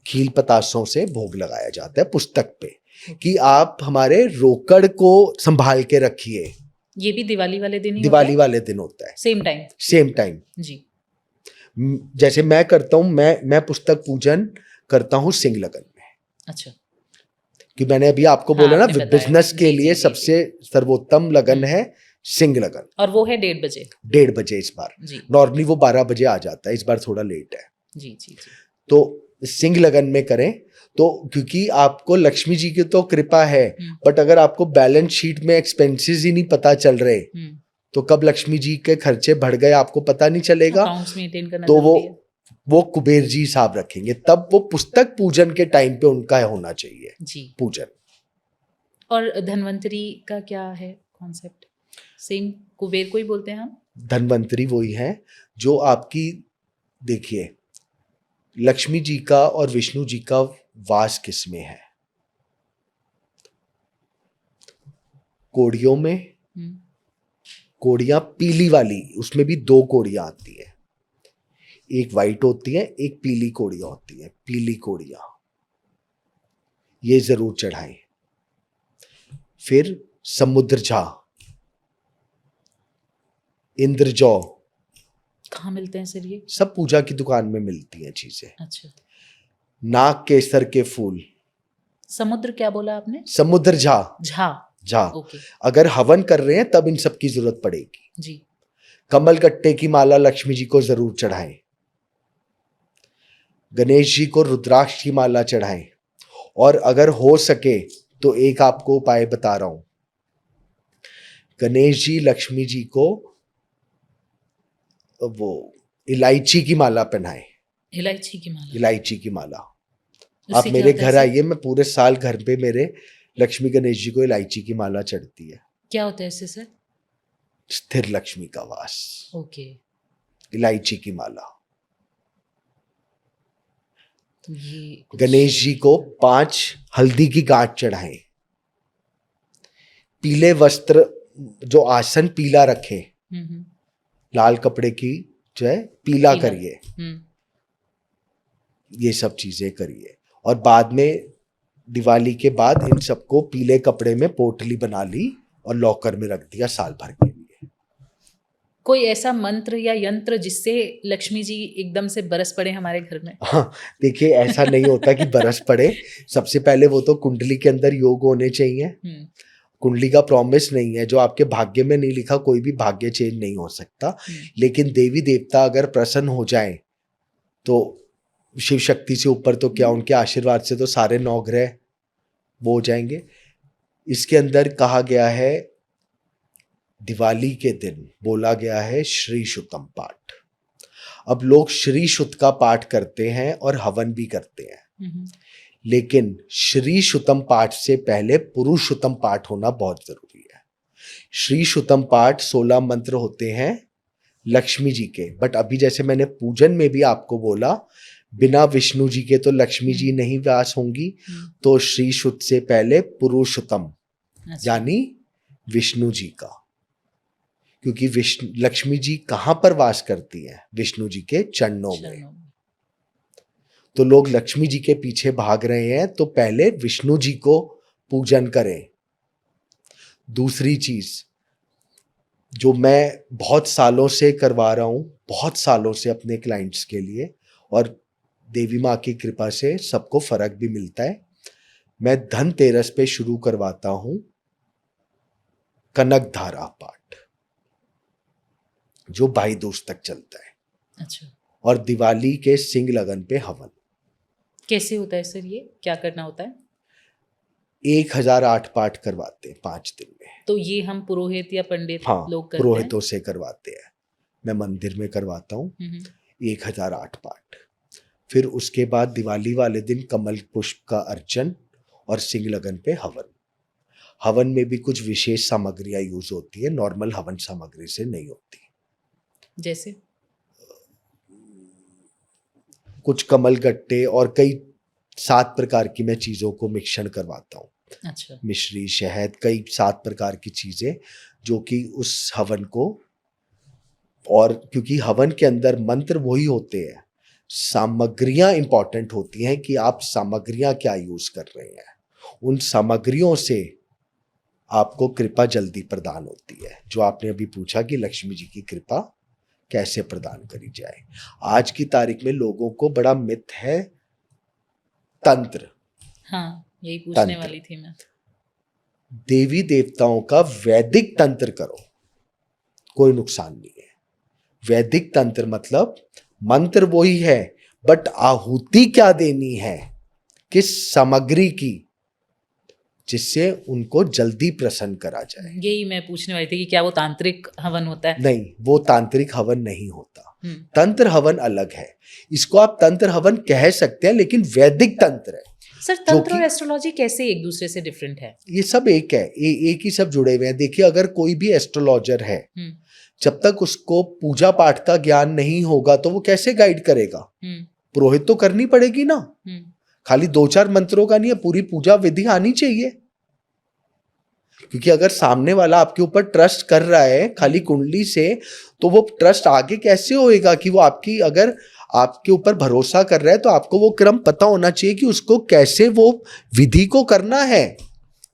खील पतासों से भोग लगाया जाता है पुस्तक पे, कि आप हमारे रोकड़ को संभाल के रखिए। ये भी दिवाली वाले दिन ही दिवाली होता है? वाले दिन होता है, सेम टाइम। जी। जैसे मैं करता हूँ, मैं पुस्तक पूजन करता हूँ सिंह लगन में। अच्छा। कि मैंने अभी आपको बोला ना, बिजनेस के लिए सबसे सर्वोत्तम लगन है सिंह लगन। और वो है 1:30 बजे? 1:30 बजे इस बार। नॉर्मली वो 12 बजे आ जाता है, इस बार थोड़ा लेट है। जी जी जी। तो सिंह लगन में करें तो, क्योंकि आपको लक्ष्मी जी की तो कृपा है, बट अगर आपको बैलेंस शीट में एक्सपेंसेस ही नहीं पता चल रहे, तो कब लक्ष्मी जी के खर्चे बढ़ गए आपको पता नहीं चलेगा। तो वो कुबेर जी हिसाब रखेंगे, तब वो पुस्तक पूजन के टाइम पे उनका होना चाहिए जी पूजन। और धन्वंतरी का क्या है कॉन्सेप्ट? सेम कुबेर को ही बोलते हैं हम? धन्वंतरी वही है जो आपकी, देखिए लक्ष्मी जी का और विष्णु जी का वास किसमें है? कोड़ियों में। कोड़ियां पीली वाली, उसमें भी 2 कोड़ियां आती है, एक वाइट होती है, एक पीली कोड़ियां होती है। पीली कोड़ियां ये जरूर चढ़ाएं। फिर समुद्रझा, इंद्रजौ। कहाँ मिलते हैं सर ये? सब पूजा की दुकान में मिलती हैं चीजें। अच्छा। नाग केसर के फूल। समुद्र क्या बोला आपने? समुद्रझा। झा। ओके। अगर हवन कर रहे हैं तब इन सब की जरूरत पड़ेगी जी। कमल गट्टे की माला लक्ष्मी जी को जरूर चढ़ाएं। गणेश जी को रुद्राक्ष की माला चढ़ाएं। और अगर हो सके तो एक आपको उपाय बता रहा हूं, गणेश जी लक्ष्मी जी को वो इलायची की माला पहनाएं। इलायची की माला? इलायची की माला। आप मेरे घर आइए, मैं पूरे साल घर पे मेरे लक्ष्मी गणेश जी को इलायची की माला चढ़ती है। क्या होता है इससे सर? स्थिर लक्ष्मी का वास। ओके। इलायची की माला। ये गणेश जी को 5 हल्दी की गांठ चढ़ाएं। पीले वस्त्र, जो आसन पीला रखे, लाल कपड़े की जो है पीला करिए। ये सब चीजें करिए। और बाद में दिवाली के बाद इन सबको पीले कपड़े में पोटली बना ली और लॉकर में रख दिया साल भर के लिए। कोई ऐसा मंत्र या यंत्र जिससे लक्ष्मी जी एकदम से बरस पड़े हमारे घर में? हाँ, देखिए ऐसा नहीं होता कि बरस पड़े। सबसे पहले वो तो कुंडली के अंदर योग होने चाहिए, कुंडली का प्रॉमिस नहीं है, जो आपके भाग्य में नहीं लिखा कोई भी भाग्य चेंज नहीं हो सकता। लेकिन देवी देवता अगर प्रसन्न हो जाए तो शिव शक्ति से ऊपर तो क्या, उनके आशीर्वाद से तो सारे 9 ग्रह वो हो जाएंगे। इसके अंदर कहा गया है दिवाली के दिन बोला गया है श्री शुतम पाठ। अब लोग श्री शुत का पाठ करते हैं और हवन भी करते हैं, लेकिन श्री शुतम पाठ से पहले पुरुषोत्तम पाठ होना बहुत जरूरी है। श्री शुतम पाठ 16 मंत्र होते हैं लक्ष्मी जी के, बट अभी जैसे मैंने पूजन में भी आपको बोला बिना विष्णु जी के तो लक्ष्मी जी नहीं वास होंगी, तो श्री शुत से पहले पुरुषोत्तम यानी विष्णु जी का, क्योंकि विष्णु लक्ष्मी जी कहां पर वास करती हैं? विष्णु जी के चरणों में। तो लोग लक्ष्मी जी के पीछे भाग रहे हैं, तो पहले विष्णु जी को पूजन करें। दूसरी चीज जो मैं बहुत सालों से करवा रहा हूं, बहुत सालों से अपने क्लाइंट्स के लिए, और देवी माँ की कृपा से सबको फर्क भी मिलता है, मैं धनतेरस पे शुरू करवाता हूं कनक धारा पाठ, जो भाई दूज तक चलता है। अच्छा। और दिवाली के सिंग लगन पे हवन। कैसे होता है सर, ये क्या करना होता है? 1008 पाठ करवाते हैं 5 दिन में। तो ये हम पुरोहित या पंडित हाँ, लोग करते पुरोहितों से करवाते हैं। मैं मंदिर में करवाता हूँ हैं? 1008 पाठ। फिर उसके बाद दिवाली वाले दिन कमल पुष्प का अर्चन और सिंग लगन पे हवन। हवन में भी कुछ विशेष सामग्रियां यूज होती है, नॉर्मल हवन सामग्री से नहीं होती। जैसे कुछ कमल गट्टे और कई 7 प्रकार की मैं चीजों को मिश्रण करवाता हूँ। अच्छा। मिश्री, शहद, कई 7 प्रकार की चीजें जो कि उस हवन को, और क्योंकि हवन के अंदर मंत्र वही होते हैं, सामग्रियां इंपॉर्टेंट होती हैं कि आप सामग्रियां क्या यूज कर रहे हैं। उन सामग्रियों से आपको कृपा जल्दी प्रदान होती है। जो आपने अभी पूछा कि लक्ष्मी जी की कृपा कैसे प्रदान करी जाए, आज की तारीख में लोगों को बड़ा मिथ है तंत्र। हाँ, यही पूछने तंत्र। वाली थी मैं। देवी देवताओं का वैदिक तंत्र करो, कोई नुकसान नहीं है। वैदिक तंत्र मतलब मंत्र वही है, बट आहुति क्या देनी है, किस सामग्री की, जिससे उनको जल्दी प्रसन्न करा जाए। यही मैं पूछने वाली थी कि क्या वो तांत्रिक हवन होता है? नहीं, वो तांत्रिक हवन नहीं होता। तंत्र हवन अलग है, इसको आप तंत्र हवन कह सकते हैं, लेकिन वैदिक तंत्र है। सर, तंत्र और एस्ट्रोलॉजी कैसे एक दूसरे से डिफरेंट है? ये सब एक है, एक ही सब जुड़े हुए हैं। देखिए, अगर कोई भी एस्ट्रोलॉजर है, जब तक उसको पूजा पाठ का ज्ञान नहीं होगा तो वो कैसे गाइड करेगा? पुरोहित तो करनी पड़ेगी ना। खाली 2-4 मंत्रों का नहीं है, पूरी पूजा विधि आनी चाहिए। क्योंकि अगर सामने वाला आपके ऊपर ट्रस्ट कर रहा है खाली कुंडली से, तो वो ट्रस्ट आगे कैसे होएगा कि वो आपकी, अगर आपके ऊपर भरोसा कर रहा है तो आपको वो क्रम पता होना चाहिए कि उसको कैसे वो विधि को करना है।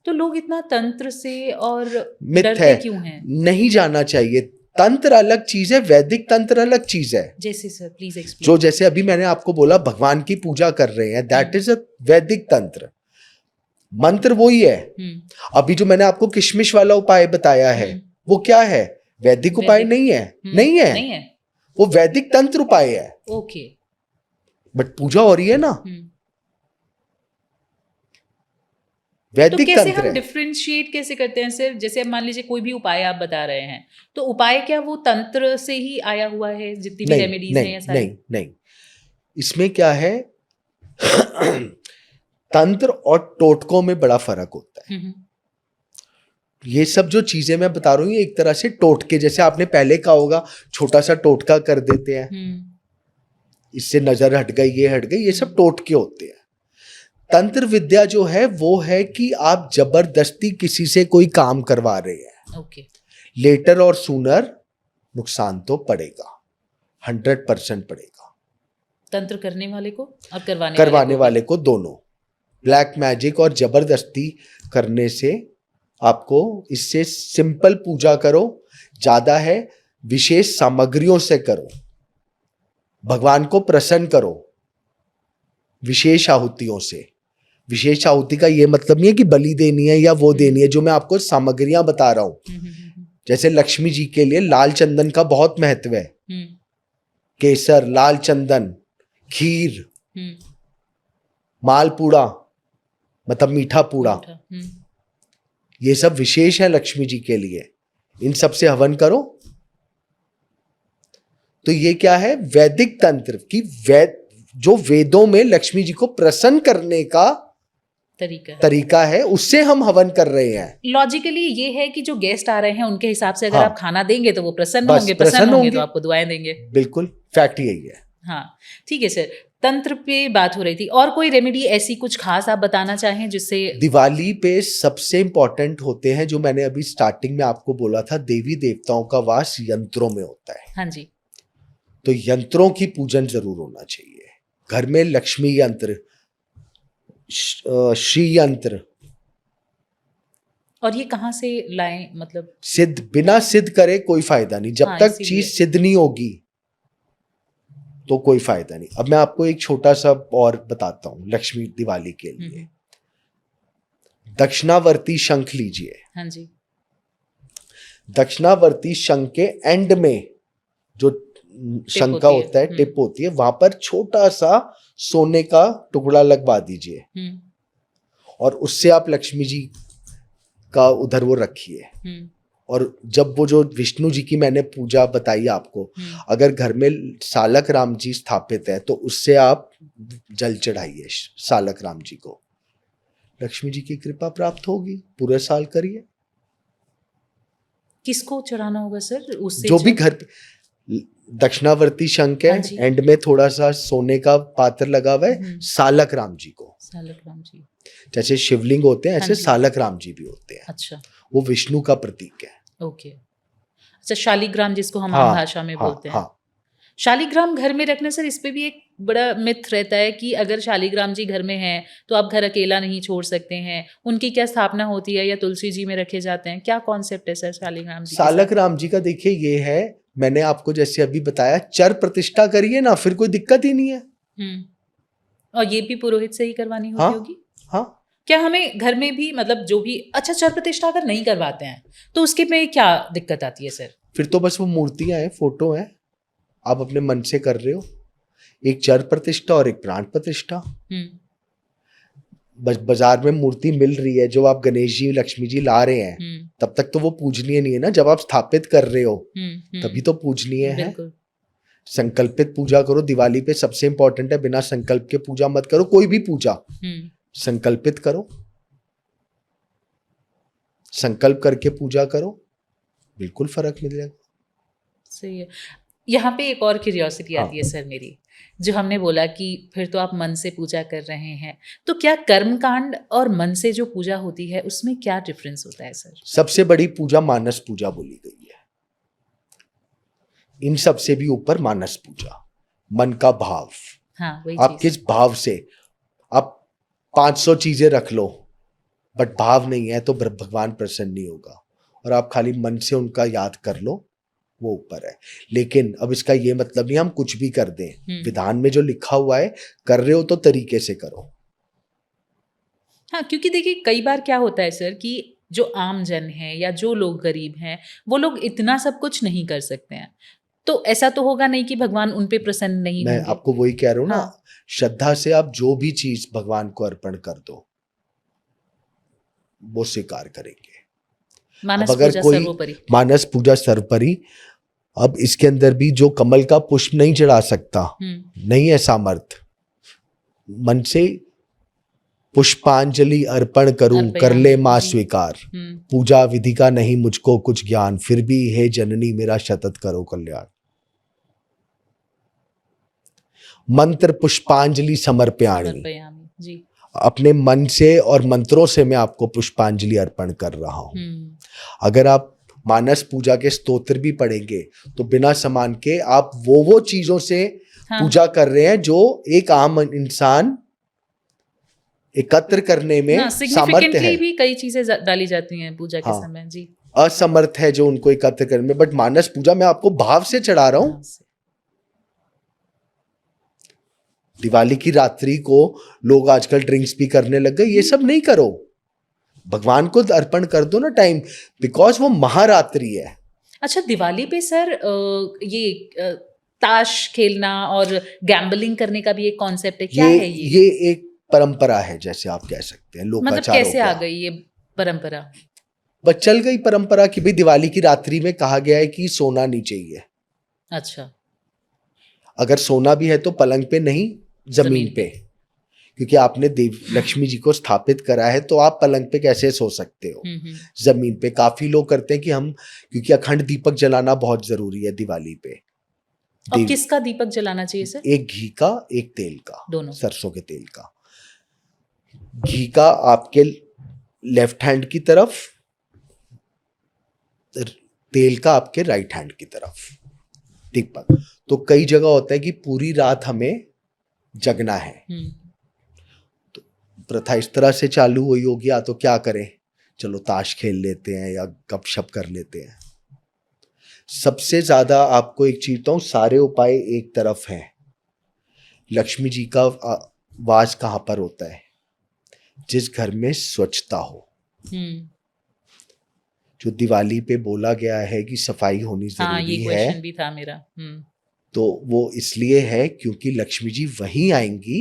तो लोग इतना तंत्र से और मिथ डरते है, क्यों हैं? नहीं जाना चाहिए। तंत्र अलग चीज है, वैदिक तंत्र अलग चीज है। जैसे सर प्लीज एक्सप्लेन। जो जैसे अभी मैंने आपको बोला भगवान की पूजा कर रहे हैं, दैट इज अ वैदिक तंत्र। मंत्र वही है। अभी जो मैंने आपको किशमिश वाला उपाय बताया है, वो क्या है? वैदिक उपाय नहीं है। नहीं है, वो वैदिक तंत्र उपाय है। ओके, बट पूजा हो रही है ना, वैदिक तो कैसे तंत्र हम डिफरेंशिएट कैसे करते हैं सर? जैसे अब मान लीजिए कोई भी उपाय आप बता रहे हैं, तो उपाय क्या वो तंत्र से ही आया हुआ है, जितनी भी रेमेडीज हैं या सारी? नहीं, इसमें क्या है तंत्र और टोटकों में बड़ा फर्क होता है। ये सब जो चीजें मैं बता रहा हूँ, ये एक तरह से टोटके, जैसे आपने पहले कहा होगा छोटा सा टोटका कर देते हैं, इससे नजर हट गई, ये हट गई, ये सब टोटके होते हैं। तंत्र विद्या जो है वो है कि आप जबरदस्ती किसी से कोई काम करवा रहे हैं। ओके। लेटर और सूनर नुकसान तो पड़ेगा, 100% पड़ेगा। तंत्र करने वाले को और करवाने वाले को दोनों। ब्लैक मैजिक और जबरदस्ती करने से आपको, इससे सिंपल पूजा करो, ज्यादा है विशेष सामग्रियों से करो, भगवान को प्रसन्न करो विशेष आहुतियों से, विशेष आहुति का ये मतलब नहीं है कि बलि देनी है या वो देनी है, जो मैं आपको सामग्रियां बता रहा हूं। जैसे लक्ष्मी जी के लिए लाल चंदन का बहुत महत्व है। केसर, लाल चंदन, खीर, मालपूड़ा मतलब मीठा पूड़ा, ये सब विशेष है लक्ष्मी जी के लिए। इन सब से हवन करो। तो ये क्या है, वैदिक तंत्र की जो वेदों में लक्ष्मी जी को प्रसन्न करने का तरीका है, उससे हम हवन कर रहे हैं। लॉजिकली ये है कि जो गेस्ट आ रहे हैं उनके हिसाब से अगर हाँ, आप खाना देंगे तो वो प्रसन्न बस होंगे, प्रसन्न होंगे तो आपको दुआएं देंगे। बिल्कुल, फैक्ट यही है। हाँ ठीक है सर, तंत्र पे बात हो रही थी, और कोई रेमेडी ऐसी कुछ खास आप बताना चाहें जिससे? दिवाली पे सबसे इंपॉर्टेंट होते हैं, जो मैंने अभी स्टार्टिंग में आपको बोला था, देवी देवताओं का वास यंत्रों में होता है। हाँ जी। तो यंत्रों की पूजन जरूर होना चाहिए घर में। लक्ष्मी यंत्र, श्री यंत्र। और ये कहाँ से लाएं, मतलब? सिद्ध, बिना सिद्ध करे कोई फायदा नहीं। जब तक चीज सिद्ध नहीं होगी तो कोई फायदा नहीं। अब मैं आपको एक छोटा सा और बताता हूं लक्ष्मी दिवाली के लिए। दक्षिणावर्ती शंख लीजिए। हाँ जी। दक्षिणावर्ती शंख के एंड में जो शंख का होता है, टिप होती है, वहां पर छोटा सा सोने का टुकड़ा लगवा दीजिए और उससे आप लक्ष्मी जी का उधर वो रखिए। और जब वो जो विष्णु जी की मैंने पूजा बताई आपको, अगर घर में सालक राम जी स्थापित है तो उससे आप जल चढ़ाइए सालक राम जी को, लक्ष्मी जी की कृपा प्राप्त होगी। पूरे साल करिए। किसको चढ़ाना होगा सर? उससे जो भी घर दक्षिणावर्ती शंख है, एंड में थोड़ा सा सोने का पात्र लगा हुआ है, सालक राम जी को। सालक राम जी जैसे शिवलिंग होते हैं ऐसे सालक राम जी भी होते हैं। अच्छा, वो विष्णु का प्रतीक है। ओके। अच्छा, शालिग्राम जिसको हम आम भाषा में बोलते हैं। शालिग्राम घर में रखना सर, इस पे भी एक बड़ा मिथ रहता है कि अगर शालिग्राम जी घर में हैं तो आप घर अकेला नहीं छोड़ सकते हैं। उनकी क्या स्थापना होती है या तुलसी जी में रखे जाते हैं? क्या कॉन्सेप्ट है सर शालिग्राम जी? सालक राम जी का देखिए ये है, मैंने आपको जैसे अभी बताया, चर प्रतिष्ठा करिए ना, फिर कोई दिक्कत ही नहीं है। और ये भी पुरोहित से ही करवानी होती होगी? हाँ। क्या हमें घर में भी, मतलब जो भी, अच्छा चर प्रतिष्ठा अगर नहीं करवाते हैं तो उसके में क्या दिक्कत आती है सर? फिर तो बस वो मूर्तियां हैं, फोटो है, आप अपने मन से कर रहे हो। एक चर प्रतिष्ठा और एक प्राण प्रतिष्ठा। बाजार में मूर्ति मिल रही है जो आप गणेश जी लक्ष्मी जी ला रहे हैं, तब तक तो वो पूजनीय नहीं है ना। जब आप स्थापित कर रहे हो तभी तो पूजनीय है। संकल्पित पूजा करो। दिवाली पे सबसे इंपॉर्टेंट है, बिना संकल्प के पूजा मत करो। कोई भी पूजा संकल्पित करो, संकल्प करके पूजा करो, बिल्कुल फर्क मिलेगा। सही है। यहाँ पे एक और क्यूरियोसिटी आती है सर मेरी, जो हमने बोला कि फिर तो आप मन से पूजा कर रहे हैं, तो क्या कर्मकांड और मन से जो पूजा होती है उसमें क्या डिफरेंस होता है सर? सबसे बड़ी पूजा मानस पूजा बोली गई है। इन सब से भी ऊपर मानस पूजा, मन का भाव। हाँ, आप किस भाव से, आप 500 चीजें रख लो बट भाव नहीं है तो भगवान प्रसन्न नहीं होगा। और आप खाली मन से उनका याद कर लो, वो ऊपर है। लेकिन अब इसका ये मतलब नहीं हम कुछ भी कर दें। विधान में जो लिखा हुआ है, कर रहे हो तो तरीके से करो। हाँ, क्योंकि देखिए कई बार क्या होता है सर कि जो आम जन है या जो लोग गरीब हैं, वो लोग इतना सब कुछ नहीं कर सकते हैं। तो ऐसा तो होगा नहीं कि भगवान उन पे प्रसन्न नहीं होंगे। मैं आपको वही कह रहा हूँ ना, श्रद्धा से आप जो भी चीज भगवान को अर्पण कर दो, वो स्वीकार करेंगे। मानस पूजा सर्वोपरि। मानस पूजा सर्वोपरि। अब इसके अंदर भी जो कमल का पुष्प नहीं चढ़ा सकता, नहीं है सामर्थ, मन से पुष्पांजलि अर्पण करूं, कर ले मां स्वीकार। पूजा विधि का नहीं मुझको कुछ ज्ञान, फिर भी हे जननी मेरा शतत करो कल्याण। मंत्र पुष्पांजलि समर्पयामि जी। अपने मन से और मंत्रों से मैं आपको पुष्पांजलि अर्पण कर रहा हूं। अगर आप मानस पूजा के स्तोत्र भी पढ़ेंगे तो बिना सामान के आप वो चीजों से पूजा कर रहे हैं जो एक आम इंसान एकत्र करने में सामर्थ्य है। भी कई चीजें डाली जाती हैं पूजा के समय जी, असमर्थ है जो उनको एकत्र करने में। बट मानस पूजा मैं आपको भाव से चढ़ा रहा हूं, दिवाली की रात्रि को लोग आजकल ड्रिंक्स भी करने लग गए, ये सब नहीं करो, भगवान को अर्पण कर दो ना टाइम, बिकॉज वो महारात्रि है। अच्छा, दिवाली पे सर ताश खेलना और गैम्बलिंग करने का भी एक कॉन्सेप्ट है, क्या है ये? ये एक परंपरा है, जैसे आप कह सकते हैं, मतलब लोकाचार हो कैसे आ गया। गई ये परंपरा? बस चल गई परंपरा कि भाई दिवाली की रात्रि में कहा गया है कि सोना नहीं चाहिए। अच्छा। अगर सोना भी है तो पलंग पे नहीं, जमीन पे, क्योंकि आपने देव लक्ष्मी जी को स्थापित करा है, तो आप पलंग पे कैसे सो सकते हो? जमीन पे। काफी लोग करते हैं कि हम, क्योंकि अखंड दीपक जलाना बहुत जरूरी है दिवाली पे। और किसका दीपक जलाना चाहिए सर? एक घी का, एक तेल का, दोनों। सरसों के तेल का। घी का आपके लेफ्ट हैंड की तरफ, तेल का आपके राइट हैंड की तरफ दीपक। तो कई जगह होता है कि पूरी रात हमें जगना है, तो प्रथा इस तरह से चालू हुई होगी, या तो क्या करें, चलो ताश खेल लेते हैं या गपशप कर लेते हैं। सबसे ज्यादा आपको एक चीज बताऊं, सारे उपाय एक तरफ हैं। लक्ष्मी जी का वास कहां पर होता है? जिस घर में स्वच्छता हो। जो दिवाली पे बोला गया है कि सफाई होनी जरूरी ये है, क्वेश्चन भी था मेरा। तो वो इसलिए है क्योंकि लक्ष्मी जी वहीं आएंगी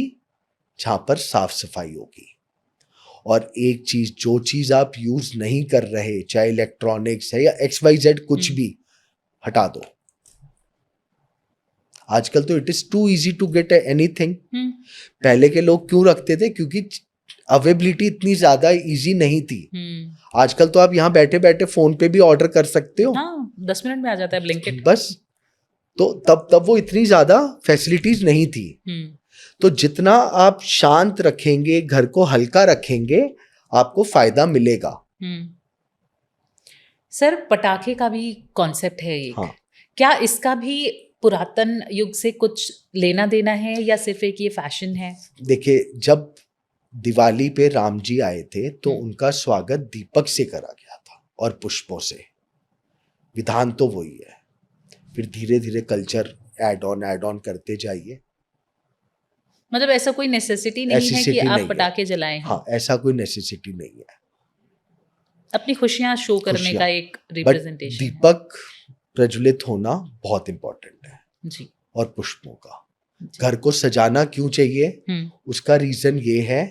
जहां पर साफ सफाई होगी। और एक चीज, जो चीज आप यूज नहीं कर रहे, चाहे इलेक्ट्रॉनिक्स है या XYZ कुछ भी, हटा दो। आजकल तो it is too easy to get anything. पहले के लोग क्यों रखते थे? क्योंकि अवेबिलिटी इतनी ज्यादा इजी नहीं थी। आजकल तो आप यहाँ बैठे बैठे फोन पे भी ऑर्डर कर सकते हो। 10 मिनट में आ जाता है ब्लिंकिट। बस। तो तब वो इतनी ज्यादा फैसिलिटीज नहीं थी। तो जितना आप शांत रखेंगे, घर को हल्का रखेंगे, आपको फायदा मिलेगा। सर, पटाखे का भी कॉन्सेप्ट है एक। हाँ। क्या इसका भी पुरातन युग से कुछ लेना देना है या सिर्फ एक ये फैशन है? देखिए, जब दिवाली पे राम जी आए थे तो उनका स्वागत दीपक से करा गया था और पुष्पों से। विधान तो वही है। फिर धीरे धीरे कल्चर ऐड ऑन करते जाइए। मतलब ऐसा कोई नेसेसिटी नहीं है कि आप पटाखे जलाएं। हाँ, ऐसा कोई नेसेसिटी नहीं है। अपनी खुशियां शो करने का एक रिप्रेजेंटेशन। दीपक प्रज्वलित होना बहुत इंपॉर्टेंट है जी। और पुष्पों का। घर को सजाना क्यों चाहिए? उसका रीजन ये है,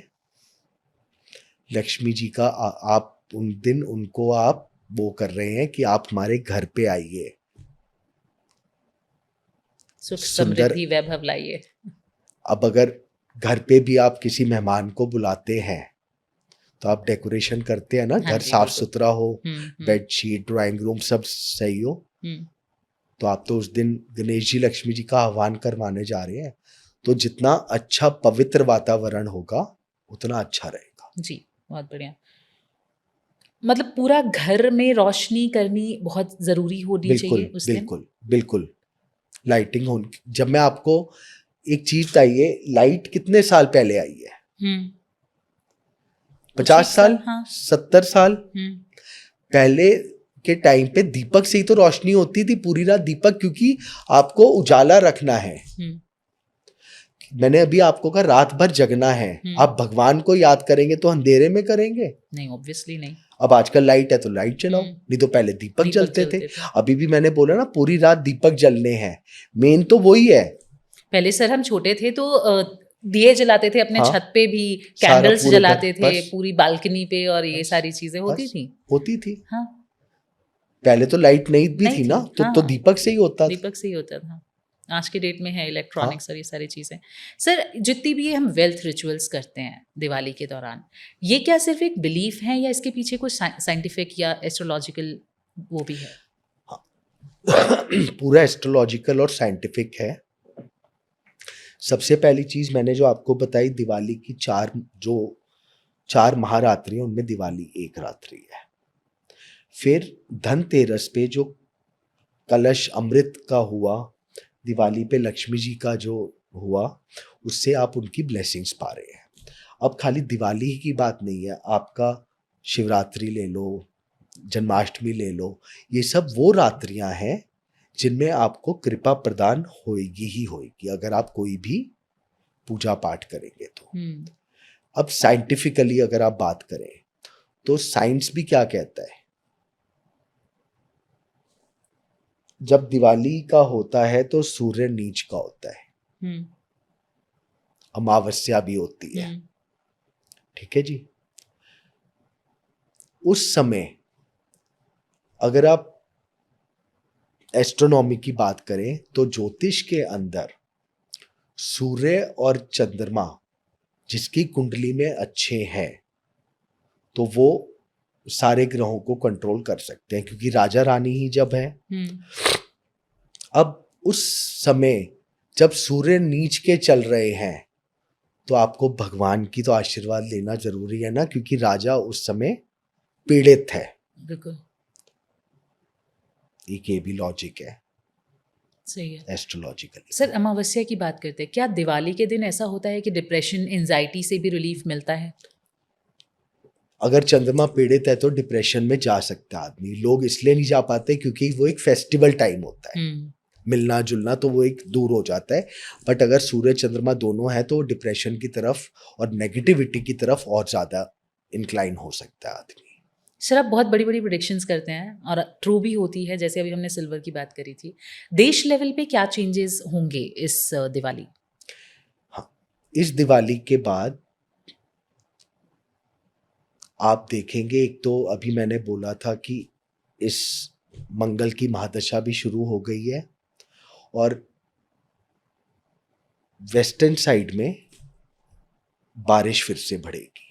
लक्ष्मी जी का आप उन दिन उनको आप वो कर रहे हैं कि आप हमारे घर पे आइए, सुख समृद्धि वैभव लाइए। अब अगर घर पे भी आप किसी मेहमान को बुलाते हैं तो आप डेकोरेशन करते हैं ना, घर साफ सुथरा हो, बेडशीट, ड्राइंग रूम सब सही हो। तो आप तो उस दिन गणेश जी, लक्ष्मी जी का आह्वान करवाने जा रहे हैं, तो जितना अच्छा पवित्र वातावरण होगा उतना अच्छा रहेगा। जी, बहुत बढ़िया। मतलब पूरा घर में रोशनी करनी बहुत जरूरी होनी चाहिए उस दिन। बिल्कुल बिल्कुल। लाइटिंग होनी। जब मैं आपको एक चीज बताइए, लाइट कितने साल पहले आई है? 50 साल, हाँ। 70 साल पहले के टाइम पे दीपक से ही तो रोशनी होती थी पूरी रात। दीपक, क्योंकि आपको उजाला रखना है। मैंने अभी आपको कहा रात भर जगना है। आप भगवान को याद करेंगे तो अंधेरे में करेंगे? नहीं, ऑब्वियसली नहीं। अब आजकल लाइट है तो लाइट चलाओ, नहीं तो पहले दीपक जलते थे। अभी भी मैंने बोला ना, पूरी रात दीपक जलने हैं। मेन तो वही है। पहले सर हम छोटे थे तो दिए जलाते थे अपने छत पे भी, कैंडल्स जलाते थे पूरी बालकनी पे, और ये सारी चीजें होती थी। हाँ, पहले तो लाइट नहीं भी थी ना, तो दीपक से ही होता था। दीपक से ही होता था। आज के डेट में है इलेक्ट्रॉनिक्स और ये सारी चीजें। सर, जितनी भी हम वेल्थ रिचुअल्स करते हैं दिवाली के दौरान, ये क्या सिर्फ एक बिलीफ है या इसके पीछे कुछ साइंटिफिक या एस्ट्रोलॉजिकल वो भी है? पूरा एस्ट्रोलॉजिकल और साइंटिफिक है। सबसे पहली चीज मैंने जो आपको बताई, दिवाली की चार महारात्रि हैं, उनमें दिवाली एक रात्रि है। फिर धनतेरस पे जो कलश अमृत का हुआ, दिवाली पे लक्ष्मी जी का जो हुआ, उससे आप उनकी ब्लेसिंग्स पा रहे हैं। अब खाली दिवाली ही की बात नहीं है, आपका शिवरात्रि ले लो, जन्माष्टमी ले लो, ये सब वो रात्रियां हैं जिनमें आपको कृपा प्रदान होएगी ही होएगी, अगर आप कोई भी पूजा पाठ करेंगे तो। हम्म, अब साइंटिफिकली अगर आप बात करें तो साइंस भी क्या कहता है, जब दिवाली का होता है तो सूर्य नीच का होता है, हम्म, अमावस्या भी होती है, हम्म, ठीक है जी। उस समय अगर आप एस्ट्रोनॉमी की बात करें तो ज्योतिष के अंदर सूर्य और चंद्रमा जिसकी कुंडली में अच्छे हैं तो वो सारे ग्रहों को कंट्रोल कर सकते हैं, क्योंकि राजा रानी ही जब है। हम्म, अब उस समय जब सूर्य नीच के चल रहे हैं तो आपको भगवान की तो आशीर्वाद लेना जरूरी है ना, क्योंकि राजा उस समय पीड़ित है। बिल्कुल एक ये भी लॉजिक है सही है। एस्ट्रोलॉजिकली। सर अमावस्या की बात करते हैं, क्या दिवाली के दिन ऐसा होता है कि डिप्रेशन एंजाइटी से भी रिलीफ मिलता है? अगर चंद्रमा पीड़ित है तो डिप्रेशन में जा सकता है आदमी। लोग इसलिए नहीं जा पाते क्योंकि वो एक फेस्टिवल टाइम होता है, हम्म, मिलना जुलना, तो वो एक दूर हो जाता है। बट अगर सूर्य चंद्रमा दोनों है तो डिप्रेशन की तरफ और नेगेटिविटी की तरफ और ज्यादा इंक्लाइन हो सकता है आदमी। सर आप बहुत बड़ी बड़ी प्रेडिक्शंस करते हैं और ट्रू भी होती है, जैसे अभी हमने सिल्वर की बात करी थी। देश लेवल पे क्या चेंजेस होंगे इस दिवाली? हाँ, इस दिवाली के बाद आप देखेंगे, एक तो अभी मैंने बोला था कि इस मंगल की महादशा भी शुरू हो गई है और वेस्टर्न साइड में बारिश फिर से बढ़ेगी।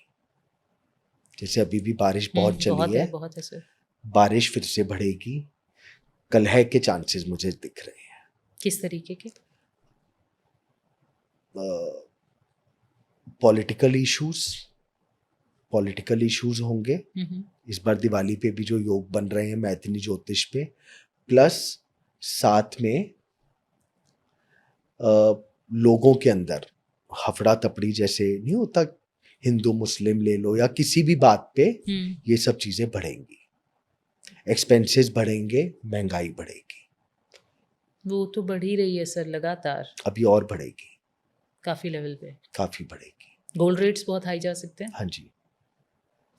जैसे अभी भी बारिश बहुत चली है, बहुत है सर। बारिश फिर से बढ़ेगी। कलह के चांसेस मुझे दिख रहे हैं। किस तरीके के? पॉलिटिकल इश्यूज होंगे हम्म, इस बार दिवाली पे भी, जो योग बन रहे हैं मैथिली ज्योतिष पे। प्लस साथ में लोगों के अंदर हफड़ा तपड़ी जैसे नहीं होता, हिंदू मुस्लिम ले लो या किसी भी बात पे, हम्म, ये सब चीजें बढ़ेंगी, एक्सपेंसेस बढ़ेंगे, महंगाई बढ़ेगी, वो तो बढ़ ही रही है सर लगातार, अभी और बढ़ेगी, काफी लेवल पे। काफी बढ़ेगी। गोल्ड रेट्स बहुत हाई जा सकते हैं। हाँ जी।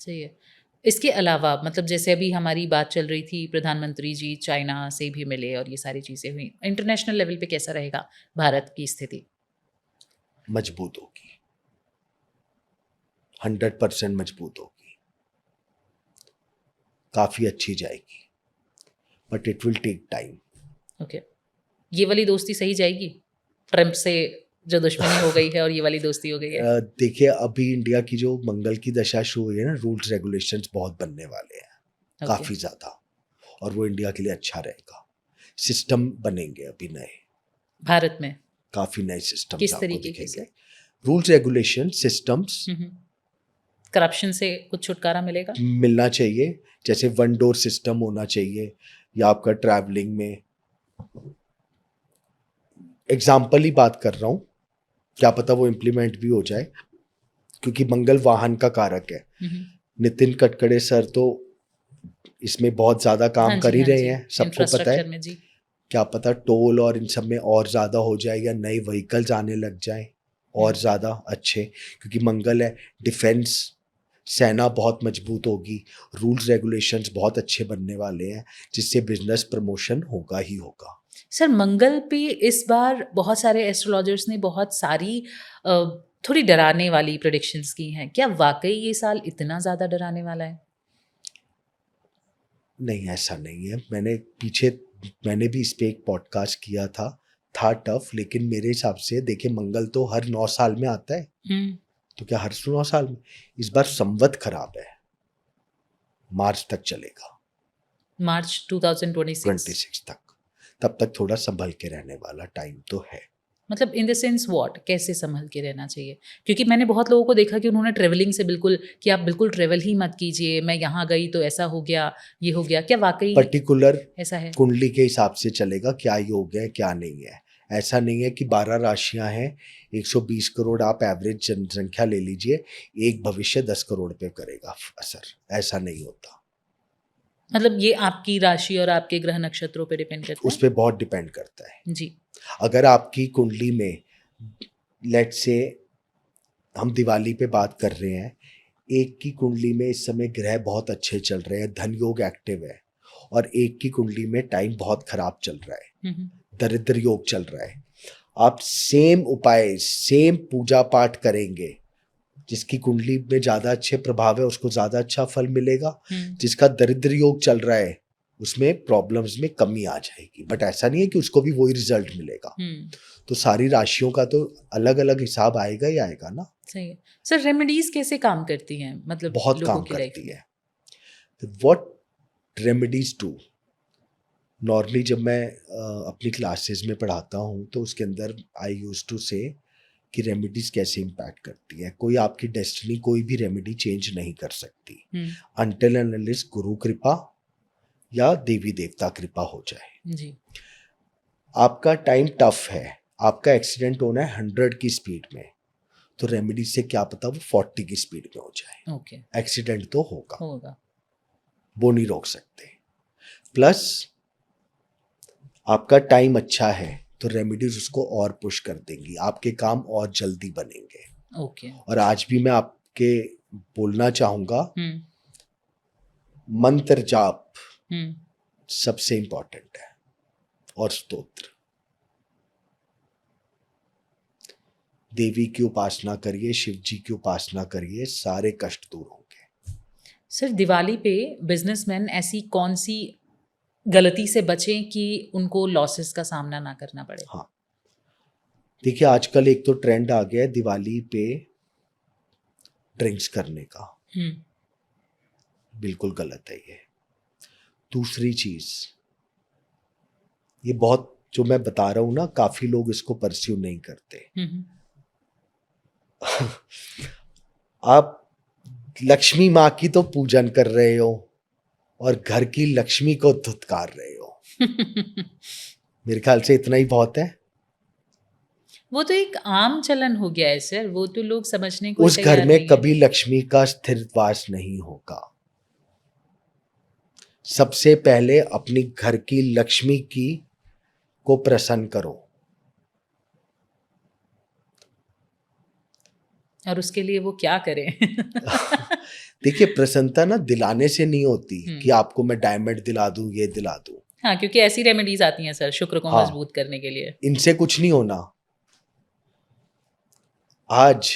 सही है। इसके अलावा मतलब जैसे अभी हमारी बात चल रही थी, प्रधानमंत्री जी चाइना से भी मिले और ये सारी चीज़ें हुई, इंटरनेशनल लेवल पे कैसा रहेगा भारत की स्थिति? मजबूत होगी, 100% मजबूत होगी, काफी अच्छी जाएगी, but it will take time. Okay, ये वाली दोस्ती सही जाएगी? ट्रम्प से जो दुश्मनी हो गई है और ये वाली दोस्ती हो गई है। देखिए अभी इंडिया की जो मंगल की दशा शुरू हुई है ना, रूल्स रेगुलेशंस बहुत बनने वाले हैं, ओके, काफी ज्यादा, और वो इंडिया के लिए अच्छा रहेगा। सिस्टम बनेंगे अभी नए, भारत में काफी नए सिस्टम्स किस आपको तरीके के दिखेंगे। Sir? Rules regulation systems corruption से कुछ छुटकारा मिलेगा? मिलना चाहिए, जैसे वन डोर सिस्टम होना चाहिए, या आपका ट्रैवलिंग में, एग्जाम्पल ही बात कर रहा हूँ, क्या पता वो इम्प्लीमेंट भी हो जाए, क्योंकि मंगल वाहन का कारक है। नितिन गडकरी सर तो इसमें बहुत ज्यादा काम कर ही रहे हैं, सबको पता इंफ्रास्ट्रक्चर है। में जी। क्या पता टोल और इन सब में और ज्यादा हो जाए या नए व्हीकल्स आने लग जाए और ज्यादा अच्छे, क्योंकि मंगल है। डिफेंस, सेना बहुत मजबूत होगी, रूल्स रेगुलेशंस बहुत अच्छे बनने वाले हैं, जिससे बिजनेस प्रमोशन होगा ही होगा। सर मंगल पे इस बार बहुत सारे एस्ट्रोलॉजर्स ने बहुत सारी थोड़ी डराने वाली प्रेडिक्शंस की हैं, क्या वाकई ये साल इतना ज़्यादा डराने वाला है? नहीं, ऐसा नहीं है। मैंने भी इस पे एक पॉडकास्ट किया था टफ, लेकिन मेरे हिसाब से देखिए, मंगल तो हर 9 साल में आता है, तो क्या हर 9 साल में? इस बार संवत खराब है, मार्च तक चलेगा, मार्च 2026? 26 तक, तब तक थोड़ा संभल के रहने वाला टाइम तो है। मतलब इन द सेंस व्हाट, कैसे संभल के रहना चाहिए? क्योंकि मैंने बहुत लोगों को देखा कि उन्होंने ट्रेवलिंग से बिल्कुल, कि आप बिल्कुल ट्रेवल ही मत कीजिए, मैं यहाँ गई तो ऐसा हो गया, ये हो गया, क्या वाकई पर्टिकुलर ऐसा है? कुंडली के हिसाब से चलेगा, क्या योग है क्या नहीं है। ऐसा नहीं है कि 12 राशियां हैं, 120 करोड़ आप एवरेज जनसंख्या ले लीजिए, एक भविष्य 10 करोड़ पे करेगा असर, ऐसा नहीं होता। मतलब ये आपकी राशि और आपके ग्रह नक्षत्रों पे डिपेंड करता उस है? पर बहुत डिपेंड करता है। जी। अगर आपकी कुंडली में लेट्स से हम दिवाली पे बात कर रहे हैं, एक की कुंडली में इस समय ग्रह बहुत अच्छे चल रहे हैं, धन योग एक्टिव है, और एक की कुंडली में टाइम बहुत खराब चल रहा है, दरिद्र योग चल रहा है। आप सेम उपाय, सेम पूजा पाठ करेंगे, जिसकी कुंडली में ज्यादा अच्छे प्रभाव है उसको ज्यादा अच्छा फल मिलेगा, जिसका दरिद्र योग चल रहा है उसमें प्रॉब्लम्स में कमी आ जाएगी, बट ऐसा नहीं है कि उसको भी वही रिजल्ट मिलेगा। तो सारी राशियों का तो अलग अलग हिसाब आएगा ही आएगा ना। सही है सर। रेमेडीज कैसे काम करती हैं, मतलब बहुत लोगों काम की करती life है। व्हाट रेमेडीज डू, नॉर्मली जब मैं अपनी क्लासेस में पढ़ाता हूँ तो उसके अंदर आई यूज टू से कि रेमेडीज कैसे इम्पैक्ट करती है। कोई आपकी डेस्टिनी, कोई भी रेमेडी चेंज नहीं कर सकती अनटिल एंड अनलेस गुरु कृपा या देवी देवता कृपा हो जाए। जी। आपका टाइम टफ है, आपका एक्सीडेंट होना है 100 की स्पीड में, तो रेमेडी से क्या पता वो 40 की स्पीड में हो जाए। ओके। एक्सीडेंट तो होगा, वो नहीं रोक सकते। प्लस आपका टाइम अच्छा है तो रेमेडीज उसको और पुश कर देंगी, आपके काम और जल्दी बनेंगे। ओके। और आज भी मैं आपके बोलना चाहूंगा, मंत्र जाप सबसे इंपॉर्टेंट है, और स्तोत्र। देवी की उपासना करिए, शिव जी की उपासना करिए, सारे कष्ट दूर होंगे। सर दिवाली पे बिजनेसमैन ऐसी कौन सी गलती से बचें कि उनको लॉसेस का सामना ना करना पड़े? हाँ, देखिए आजकल एक तो ट्रेंड आ गया है दिवाली पे ड्रिंक्स करने का, बिल्कुल गलत है ये। दूसरी चीज, ये बहुत जो मैं बता रहा हूं ना, काफी लोग इसको परस्यू नहीं करते। आप लक्ष्मी माँ की तो पूजन कर रहे हो और घर की लक्ष्मी को धुतकार रहे हो। मेरे ख्याल से इतना ही बहुत है। वो तो एक आम चलन हो गया है सर, वो तो लोग समझने को उस घर में कभी लक्ष्मी का स्थिर वास नहीं होगा। सबसे पहले अपनी घर की लक्ष्मी की को प्रसन्न करो, और उसके लिए वो क्या करें? देखिए प्रसन्नता ना दिलाने से नहीं होती कि आपको मैं डायमंड दिला दूं, ये दिला दूं। हाँ, क्योंकि ऐसी रेमेडीज आती हैं सर शुक्र को मजबूत करने के लिए। इनसे कुछ नहीं होना। आज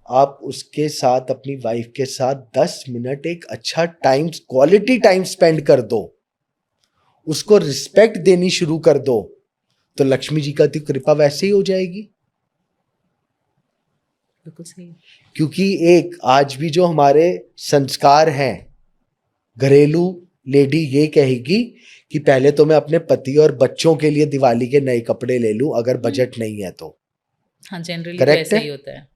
आप उसके साथ, अपनी वाइफ के साथ 10 मिनट एक अच्छा टाइम, क्वालिटी टाइम स्पेंड कर दो, उसको रिस्पेक्ट देनी शुरू कर दो, तो लक्ष्मी जी का तो कृपा वैसे ही हो जाएगी। बिल्कुल सही। क्योंकि एक आज भी जो हमारे संस्कार हैं, घरेलू लेडी ये कहेगी कि पहले तो मैं अपने पति और बच्चों के लिए दिवाली के नए कपड़े ले लूं अगर बजट नहीं है तो। हाँ, जनरली तो ऐसा ही होता है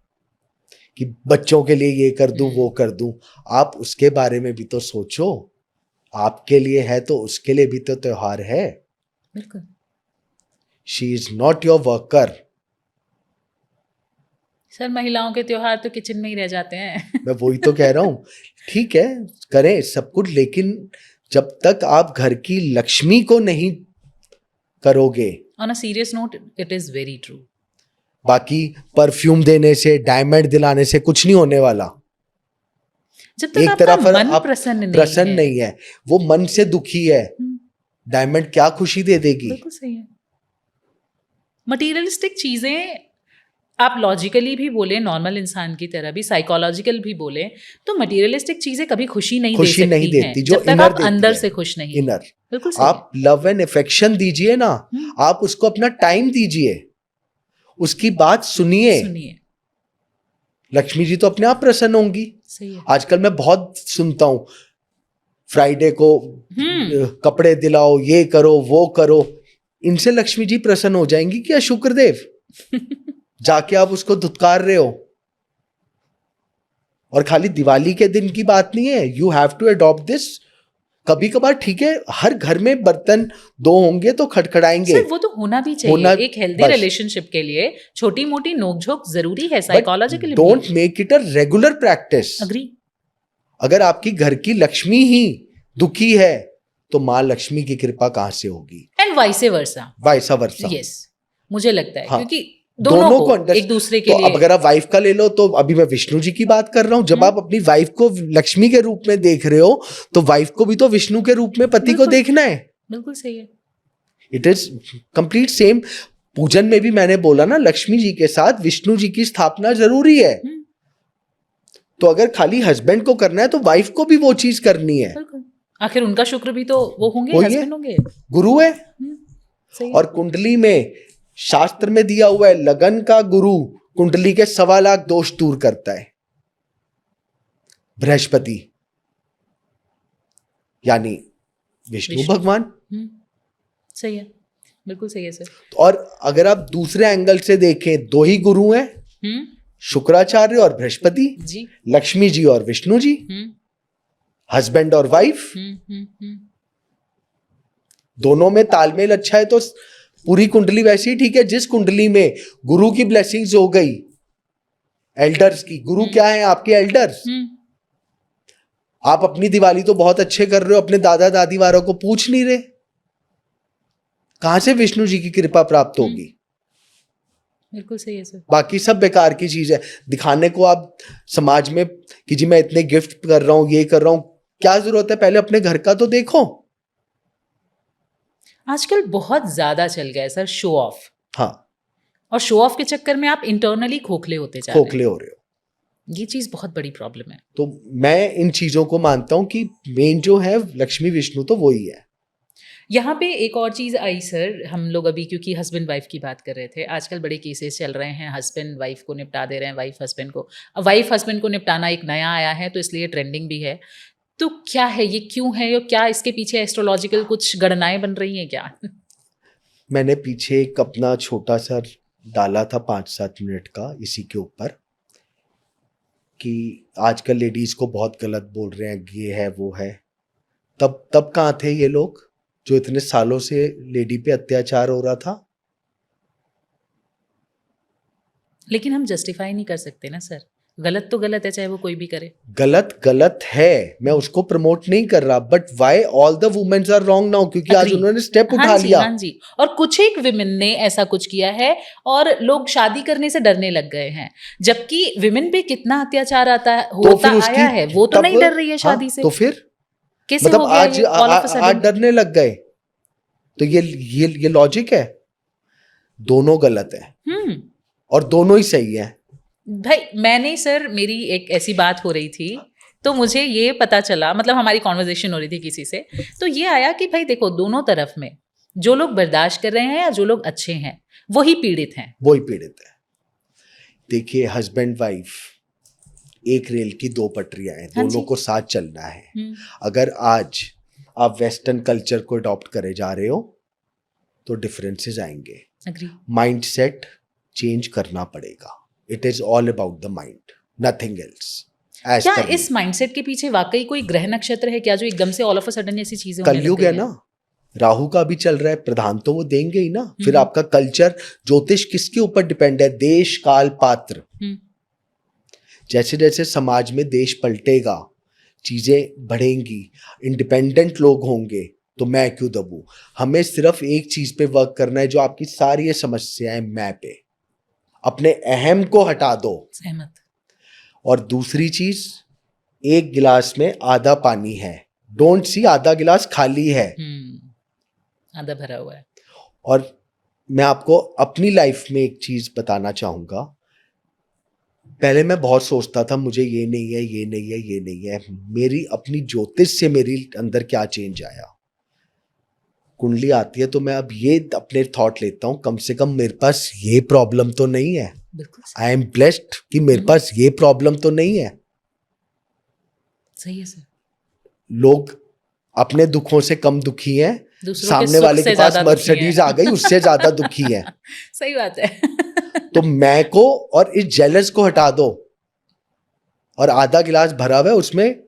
कि बच्चों के लिए ये कर दूं, वो कर दूं। आप उसके बारे में भी तो सोचो, आपके लिए है तो उसके लिए भी तो त्योहार है। बिल्कुल। She is not your worker. Sir महिलाओं के त्योहार तो किचन में ही रह जाते हैं। मैं वही तो कह रहा हूं, ठीक है करें सब कुछ, लेकिन जब तक आप घर की लक्ष्मी को नहीं करोगे। On a serious note, it is very true. बाकी परफ्यूम देने से, डायमंड दिलाने से कुछ नहीं होने वाला। जब तक एक तरफ मन प्रसन्न नहीं है, वो मन से दुखी है, डायमंड क्या खुशी दे देगी। बिल्कुल सही है। मटीरियलिस्टिक चीजें आप लॉजिकली भी बोले, नॉर्मल इंसान की तरह भी साइकोलॉजिकल भी बोले, तो मटेरियलिस्टिक चीजें कभी खुशी नहीं दे सकती हैं, जो जब तक आप अंदर से खुश नहीं। इनर, बिल्कुल सही। आप लव एंड अफेक्शन दीजिए ना, आप उसको अपना टाइम दीजिए, उसकी बात सुनिए। लक्ष्मी जी तो अपने आप प्रसन्न होंगी। सही है। आजकल मैं बहुत सुनता हूं, फ्राइडे को कपड़े दिलाओ, ये करो, वो करो। इनसे लक्ष्मी जी प्रसन्न हो जाएंगी क्या शुक्रदेव? जाके आप उसको धुतकार रहे हो। और खाली दिवाली के दिन की बात नहीं है, you have to adopt this. कभी कभार ठीक है, हर घर में बर्तन दो होंगे तो खटखटाएंगे। सर वो तो होना भी चाहिए, एक हेल्दी रिलेशनशिप के लिए छोटी मोटी नोकझोंक जरूरी है psychologically. Don't make it a regular practice. Agree. अगर आपकी घर की लक्ष्मी ही दुखी है तो मां लक्ष्मी की कृपा कहां से होगी? And vice versa. यस, मुझे लगता है। हाँ। क्योंकि दोनों को अंडर एक दूसरे के तो लिए। अब अगर आप वाइफ का ले लो तो अभी मैं विष्णु जी की बात कर रहा हूं, जब आप अपनी वाइफ को लक्ष्मी के रूप में देख रहे हो तो वाइफ को भी तो विष्णु के रूप में पति को बिल्कुल। देखना है। बिल्कुल सही है। It is complete same. पूजन में भी मैंने बोला ना, लक्ष्मी जी के साथ विष्णु जी की स्थापना जरूरी है। तो अगर खाली हस्बैंड को करना है तो वाइफ को भी वो चीज करनी है। बिल्कुल, आखिर उनका शुक्र भी तो वो होंगे, वही है। हस्बैंड होंगे। गुरु है। सही है। और कुंडली में शास्त्र में दिया हुआ है, लगन का गुरु कुंडली के 1.25 लाख दोष दूर करता है, बृहस्पति यानी विष्णु भगवान। सही है, बिल्कुल सही है सर। और अगर आप दूसरे एंगल से देखें, 2 ही गुरु हैं, शुक्राचार्य और बृहस्पति जी। लक्ष्मी जी और विष्णु जी, हस्बैंड और वाइफ। दोनों में तालमेल अच्छा है तो पूरी कुंडली वैसी ही ठीक है। जिस कुंडली में गुरु की ब्लेसिंग्स हो गई, एल्डर्स की, गुरु क्या है आपके एल्डर्स। आप अपनी दिवाली तो बहुत अच्छे कर रहे हो, अपने दादा दादी वालों को पूछ नहीं रहे, कहां से विष्णु जी की कृपा प्राप्त होगी। बिल्कुल सही है सर। बाकी सब बेकार की चीज है। दिखाने को आप समाज में कि जी मैं इतने गिफ्ट कर रहा हूं, ये कर रहा हूं, क्या जरूरत है, पहले अपने घर का तो देखो। आजकल बहुत ज्यादा चल गया है सर शो ऑफ। हाँ, और शो ऑफ के चक्कर में आप इंटरनली खोखले होते जा रहे हैं। खोखले हो रहे हो। ये चीज बहुत बड़ी प्रॉब्लम है। तो मैं इन चीजों को मानता हूं कि मेन जो है लक्ष्मी विष्णु तो वही है। यहाँ पे एक और चीज़ आई सर, हम लोग अभी क्योंकि हस्बैंड वाइफ की बात कर रहे थे, आजकल बड़े केसेस चल रहे हैं, हस्बैंड वाइफ को निपटा दे रहे हैं, वाइफ हस्बैंड को। अब वाइफ हस्बैंड को निपटाना एक नया आया है तो इसलिए ट्रेंडिंग भी है। तो क्या है ये, क्यों है, और क्या इसके पीछे एस्ट्रोलॉजिकल कुछ गणनाएं बन रही हैं क्या? मैंने पीछे एक अपना छोटा सा डाला था 5-7 मिनट का इसी के ऊपर, कि आजकल लेडीज को बहुत गलत बोल रहे हैं, ये है वो है। तब कहाँ थे ये लोग जो इतने सालों से लेडी पे अत्याचार हो रहा था। लेकिन हम जस्टिफाई नहीं कर सकते ना सर, गलत तो गलत है चाहे वो कोई भी करे। गलत है, मैं उसको प्रमोट नहीं कर रहा, but why all the womens are wrong now, क्योंकि आज उन्होंने स्टेप उठा लिया। हाँ जी। और कुछ एक विमेन ने ऐसा कुछ किया है और लोग शादी करने से डरने लग गए हैं, जबकि विमेन पे कितना अत्याचार होता आया है, वो तो नहीं डर रही है शादी से। तो फिर कैसे मतलब हो गया आज ये all of a sudden? आज डरने लग गए, तो ये लॉजिक है। दोनों गलत है और दोनों ही सही है। भाई मैंने सर, मेरी एक ऐसी बात हो रही थी तो मुझे ये पता चला, मतलब हमारी कॉन्वर्जेशन हो रही थी किसी से, तो ये आया कि भाई देखो, दोनों तरफ में जो लोग बर्दाश्त कर रहे हैं या जो लोग अच्छे हैं वही पीड़ित हैं। वही पीड़ित है। देखिए, हस्बैंड वाइफ एक रेल की 2 पटरियां हैं, दोनों को साथ चलना है। अगर आज आप वेस्टर्न कल्चर को अडॉप्ट करे जा रहे हो तो डिफरेंसेस आएंगे। माइंडसेट चेंज करना पड़ेगा। It is all about the mind, nothing else. क्या इस माइंडसेट के पीछे वाकई कोई ग्रह नक्षत्र है क्या, जो एकदम से ऑल ऑफ अ सडन ऐसी चीजें होने लग गई हैं? कलयुग है ना, राहु का भी चल रहा है, प्रधान तो वो देंगे ही ना। फिर आपका कल्चर, ज्योतिष किसके ऊपर डिपेंड है? देश, काल, पात्र। जैसे जैसे समाज में देश पलटेगा, चीजें बढ़ेंगी, इंडिपेंडेंट लोग होंगे, तो मैं क्यों दबूं? हमें सिर्फ एक चीज पे वर्क करना है, जो आपकी सारी समस्याएं मैं पे, अपने अहम को हटा दो। सहमत। और दूसरी चीज, एक गिलास में आधा पानी है, डोंट सी आधा गिलास खाली है, आधा भरा हुआ है। और मैं आपको अपनी लाइफ में एक चीज बताना चाहूंगा। पहले मैं बहुत सोचता था मुझे ये नहीं है, ये नहीं है, ये नहीं है। मेरी अपनी ज्योतिष से मेरी अंदर क्या चेंज आया, कुंडली आती है तो मैं अब ये अपने थॉट लेता हूं, कम से कम मेरे पास ये प्रॉब्लम तो नहीं है। आई एम ब्लेस्ड कि मेरे पास ये प्रॉब्लम तो नहीं है। सही है सर। लोग अपने दुखों से कम दुखी हैं, सामने वाले के पास मर्सिडीज आ गई उससे ज्यादा दुखी है। सही बात है। तो मैं को और इस जेलस को हटा दो और आधा गिलास भरा हुआ है उसमें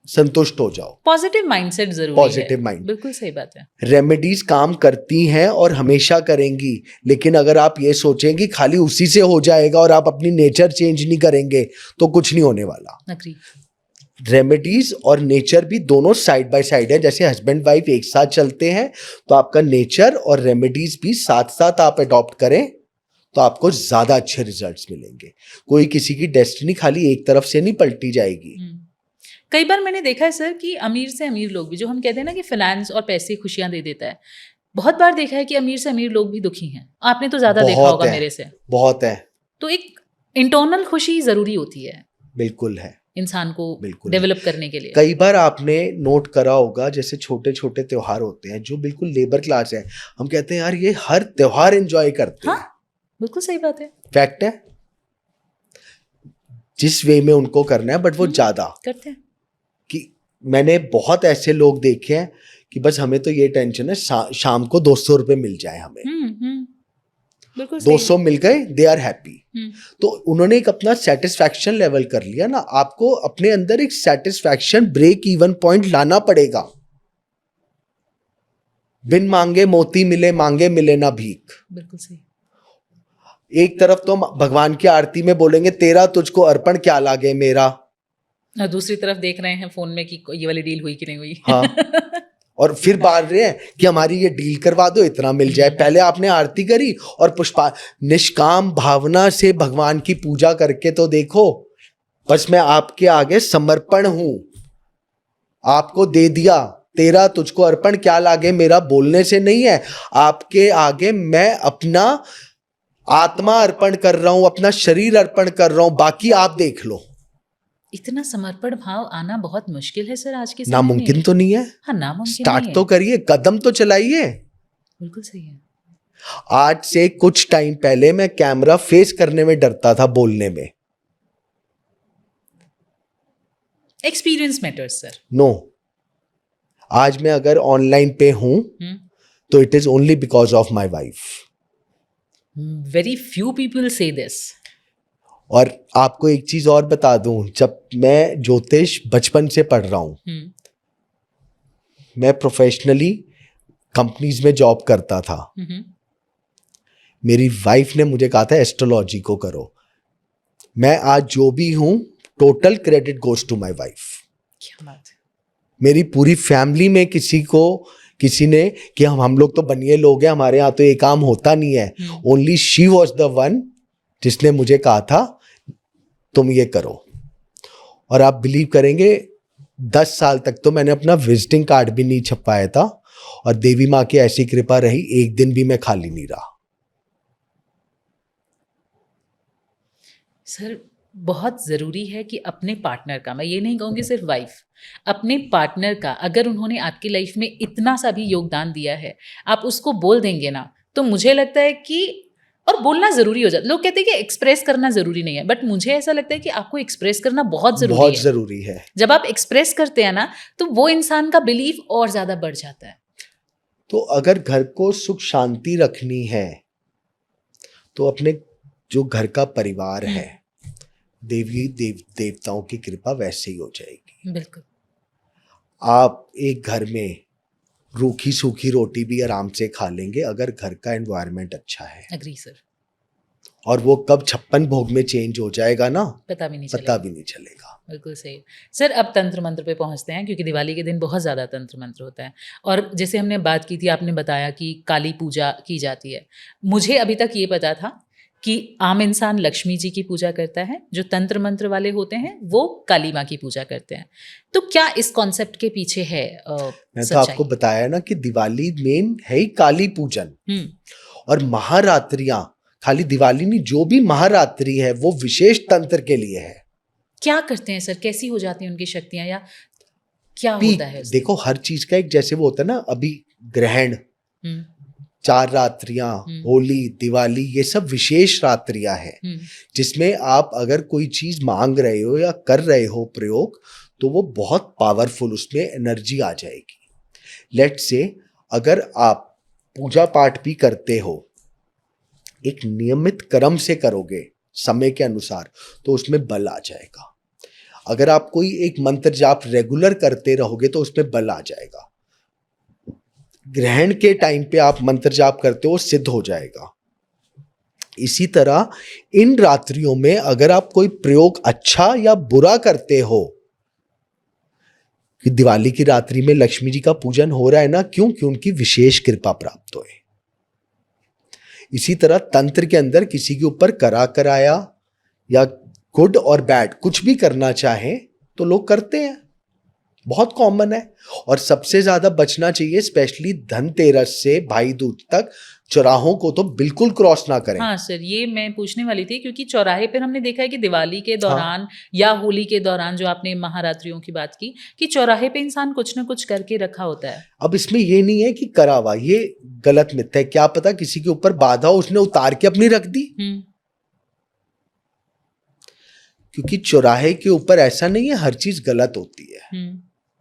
संतुष्ट हो जाओ। पॉजिटिव माइंडसेट जरूरी है। पॉजिटिव माइंड, बिल्कुल सही बात है। रेमेडीज काम करती हैं और हमेशा करेंगी, लेकिन अगर आप ये सोचेंगे खाली उसी से हो जाएगा और आप अपनी नेचर चेंज नहीं करेंगे तो कुछ नहीं होने वाला। Agree. रेमेडीज और नेचर भी दोनों साइड बाय साइड है। जैसे हस्बैंड वाइफ एक साथ चलते हैं तो आपका नेचर और रेमेडीज भी साथ साथ आप अडॉप्ट करें तो आपको ज्यादा अच्छे रिजल्ट्स मिलेंगे। कोई किसी की डेस्टिनी खाली एक तरफ से नहीं पलटी जाएगी। कई बार मैंने देखा है सर कि अमीर से अमीर लोग भी, जो हम कहते हैं ना कि फाइनेंस और पैसे खुशियां दे देता है, बहुत बार देखा है कि अमीर से अमीर लोग भी दुखी हैं। आपने तो ज्यादा देखा बहुत होगा है, मेरे से। बहुत है, तो एक इंटरनल खुशी जरूरी होती है बिल्कुल है, इंसान को बिल्कुल है। डेवलप करने के लिए। कई बार आपने नोट करा होगा, जैसे छोटे छोटे त्योहार होते हैं जो बिल्कुल लेबर क्लास है, हम कहते हैं यार ये हर त्योहार एंजॉय करते हैं। हाँ, बिल्कुल सही बात है, फैक्ट है, जिस वे में उनको करना है, बट वो ज्यादा करते हैं। कि मैंने बहुत ऐसे लोग देखे हैं कि बस हमें तो ये टेंशन है शाम को 200 रुपए मिल जाए हमें, बिल्कुल सही 200 मिल गए, दे आर हैप्पी। हम्म, तो उन्होंने एक अपना सेटिस्फैक्शन लेवल कर लिया ना। आपको अपने अंदर एक सेटिस्फैक्शन ब्रेक इवन पॉइंट लाना पड़ेगा। बिन मांगे मोती मिले, मांगे मिले ना भीख। बिल्कुल सही। एक तरफ तो भगवान की आरती में बोलेंगे तेरा तुझको अर्पण क्या लागे मेरा, और दूसरी तरफ देख रहे हैं फोन में कि ये वाली डील हुई कि नहीं हुई। हाँ, और फिर बात रहे हैं कि हमारी ये डील करवा दो, इतना मिल जाए। पहले आपने आरती करी और पुष्पा निष्काम भावना से भगवान की पूजा करके तो देखो, बस मैं आपके आगे समर्पण हूं, आपको दे दिया, तेरा तुझको अर्पण क्या लागे मेरा बोलने से नहीं है, आपके आगे मैं अपना आत्मा अर्पण कर रहा हूं, अपना शरीर अर्पण कर रहा हूं, बाकी आप देख लो। इतना समर्पण भाव आना बहुत मुश्किल है सर आज के समय में। नामुमकिन तो नहीं है। हाँ, नामुमकिन स्टार्ट नहीं तो है। करिए, कदम तो चलाइए। बिल्कुल सही है। आज से कुछ टाइम पहले मैं कैमरा फेस करने में डरता था, बोलने में। Experience matters sir. नो, आज मैं अगर ऑनलाइन पे हूं तो it is only because of my wife. Very few people से दिस। और आपको एक चीज और बता दूं, जब मैं ज्योतिष बचपन से पढ़ रहा हूं, मैं प्रोफेशनली कंपनीज में जॉब करता था। मेरी वाइफ ने मुझे कहा था एस्ट्रोलॉजी को करो। मैं आज जो भी हूं, total credit goes to my wife. क्या बात है। मेरी पूरी फैमिली में किसी ने कि हम लोग तो बनिए लोग हैं, हमारे यहाँ तो ये काम होता नहीं है, only she was the one जिसने मुझे कहा था तुम ये करो। और आप बिलीव करेंगे 10 साल तक तो मैंने अपना विजिटिंग कार्ड भी नहीं छपवाया था, और देवी माँ की ऐसी कृपा रही, एक दिन भी मैं खाली नहीं रहा। सर बहुत ज़रूरी है कि अपने पार्टनर का, मैं ये नहीं कहूँगी सिर्फ वाइफ, अपने पार्टनर का अगर उन्होंने आपकी लाइफ में इतना सा भी योगदान दिया है, आप उसको बोल देंगे ना, तो मुझे लगता है कि, और बोलना ज़रूरी हो जाता है। लोग कहते हैं कि एक्सप्रेस करना ज़रूरी नहीं है, बट मुझे ऐसा लगता है कि आपको एक्सप्रेस करना बहुत ज़रूरी है। जब आप एक्सप्रेस करते हैं ना, तो वो इंसान का बिलीफ और ज़्यादा बढ़ जाता है। तो अगर घर को सुख शांति रखनी है तो अपने जो घर का परिवार है, देवताओं की कृपा वैसे ही हो जाएगी। बिल्कुल। आप एक घर में रूखी सूखी रोटी भी आराम से खा लेंगे अगर घर का एनवायरनमेंट अच्छा है। Agree sir. और वो कब 56 भोग में चेंज हो जाएगा ना, पता भी नहीं चलेगा। बिल्कुल सही। सर अब तंत्र मंत्र पे पहुंचते हैं, क्योंकि दिवाली के दिन बहुत ज़्यादा तंत्र मंत्र होता है। और जैसे हमने बात की थी, आपने बताया कि काली पूजा की जाती है। मुझे अभी तक ये पता था कि आम इंसान लक्ष्मी जी की पूजा करता है, जो तंत्र मंत्र वाले होते हैं वो काली माँ की पूजा करते हैं। तो क्या इस कॉन्सेप्ट के पीछे है मैं तो आपको बताया ना कि दिवाली मेन है ही काली पूजन। और महारात्रियां, खाली दिवाली नहीं, जो भी महारात्रि है वो विशेष तंत्र के लिए है। क्या करते हैं सर, कैसी हो जाती हैं उनकी शक्तियां, या क्या होता है? देखो, हर चीज का एक जैसे वो होता है ना, अभी ग्रहण, 4 रात्रियां, होली, दिवाली, ये सब विशेष रात्रियां हैं जिसमें आप अगर कोई चीज मांग रहे हो या कर रहे हो प्रयोग, तो वो बहुत पावरफुल, उसमें एनर्जी आ जाएगी। लेट्स से अगर आप पूजा पाठ भी करते हो, एक नियमित क्रम से करोगे समय के अनुसार, तो उसमें बल आ जाएगा। अगर आप कोई एक मंत्र जाप रेगुलर करते रहोगे तो उसमें बल आ जाएगा। ग्रहण के टाइम पे आप मंत्र जाप करते हो, सिद्ध हो जाएगा। इसी तरह इन रात्रियों में अगर आप कोई प्रयोग अच्छा या बुरा करते हो, कि दिवाली की रात्रि में लक्ष्मी जी का पूजन हो रहा है ना, क्यों? कि उनकी विशेष कृपा प्राप्त होए। इसी तरह तंत्र के अंदर किसी के ऊपर कराया या गुड और बैड कुछ भी करना चाहे तो लोग करते हैं, बहुत कॉमन है। और सबसे ज्यादा बचना चाहिए, स्पेशली धनतेरस से भाई दूज तक चौराहों को तो बिल्कुल क्रॉस ना करें। हाँ सर, ये मैं पूछने वाली थी, क्योंकि चौराहे पर हमने देखा है कि दिवाली के दौरान या होली के दौरान, जो आपने महारात्रियों की बात की, कि चौराहे पे इंसान कुछ ना कुछ करके रखा होता है। अब इसमें ये नहीं है कि करावा, ये गलत मिथ है। क्या पता किसी के ऊपर बाधा उसने उतार के अपनी रख दी, क्योंकि चौराहे के ऊपर ऐसा नहीं है हर चीज गलत होती है,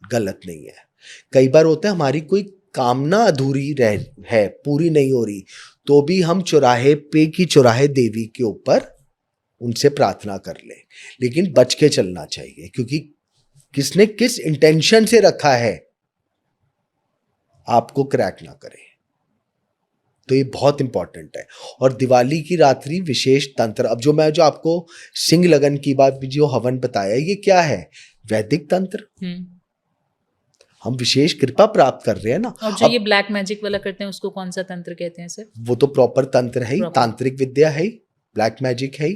गलत नहीं है। कई बार होता है हमारी कोई कामना अधूरी है, पूरी नहीं हो रही, तो भी हम चौराहे पे की चौराहे देवी के ऊपर उनसे प्रार्थना कर ले, लेकिन बच के चलना चाहिए, क्योंकि किसने किस इंटेंशन से रखा है आपको क्रैक ना करे। तो ये बहुत इंपॉर्टेंट है। और दिवाली की रात्रि विशेष तंत्र, अब जो आपको सिंह लगन की बात भी, जो हवन बताया, ये क्या है? वैदिक तंत्र। हम विशेष कृपा प्राप्त कर रहे हैं ना। और जो ये ब्लैक मैजिक वाला करते हैं उसको कौन सा तंत्र कहते हैं सर? वो तो प्रॉपर तंत्र है ही, तांत्रिक विद्या है ही, ब्लैक मैजिक है ही।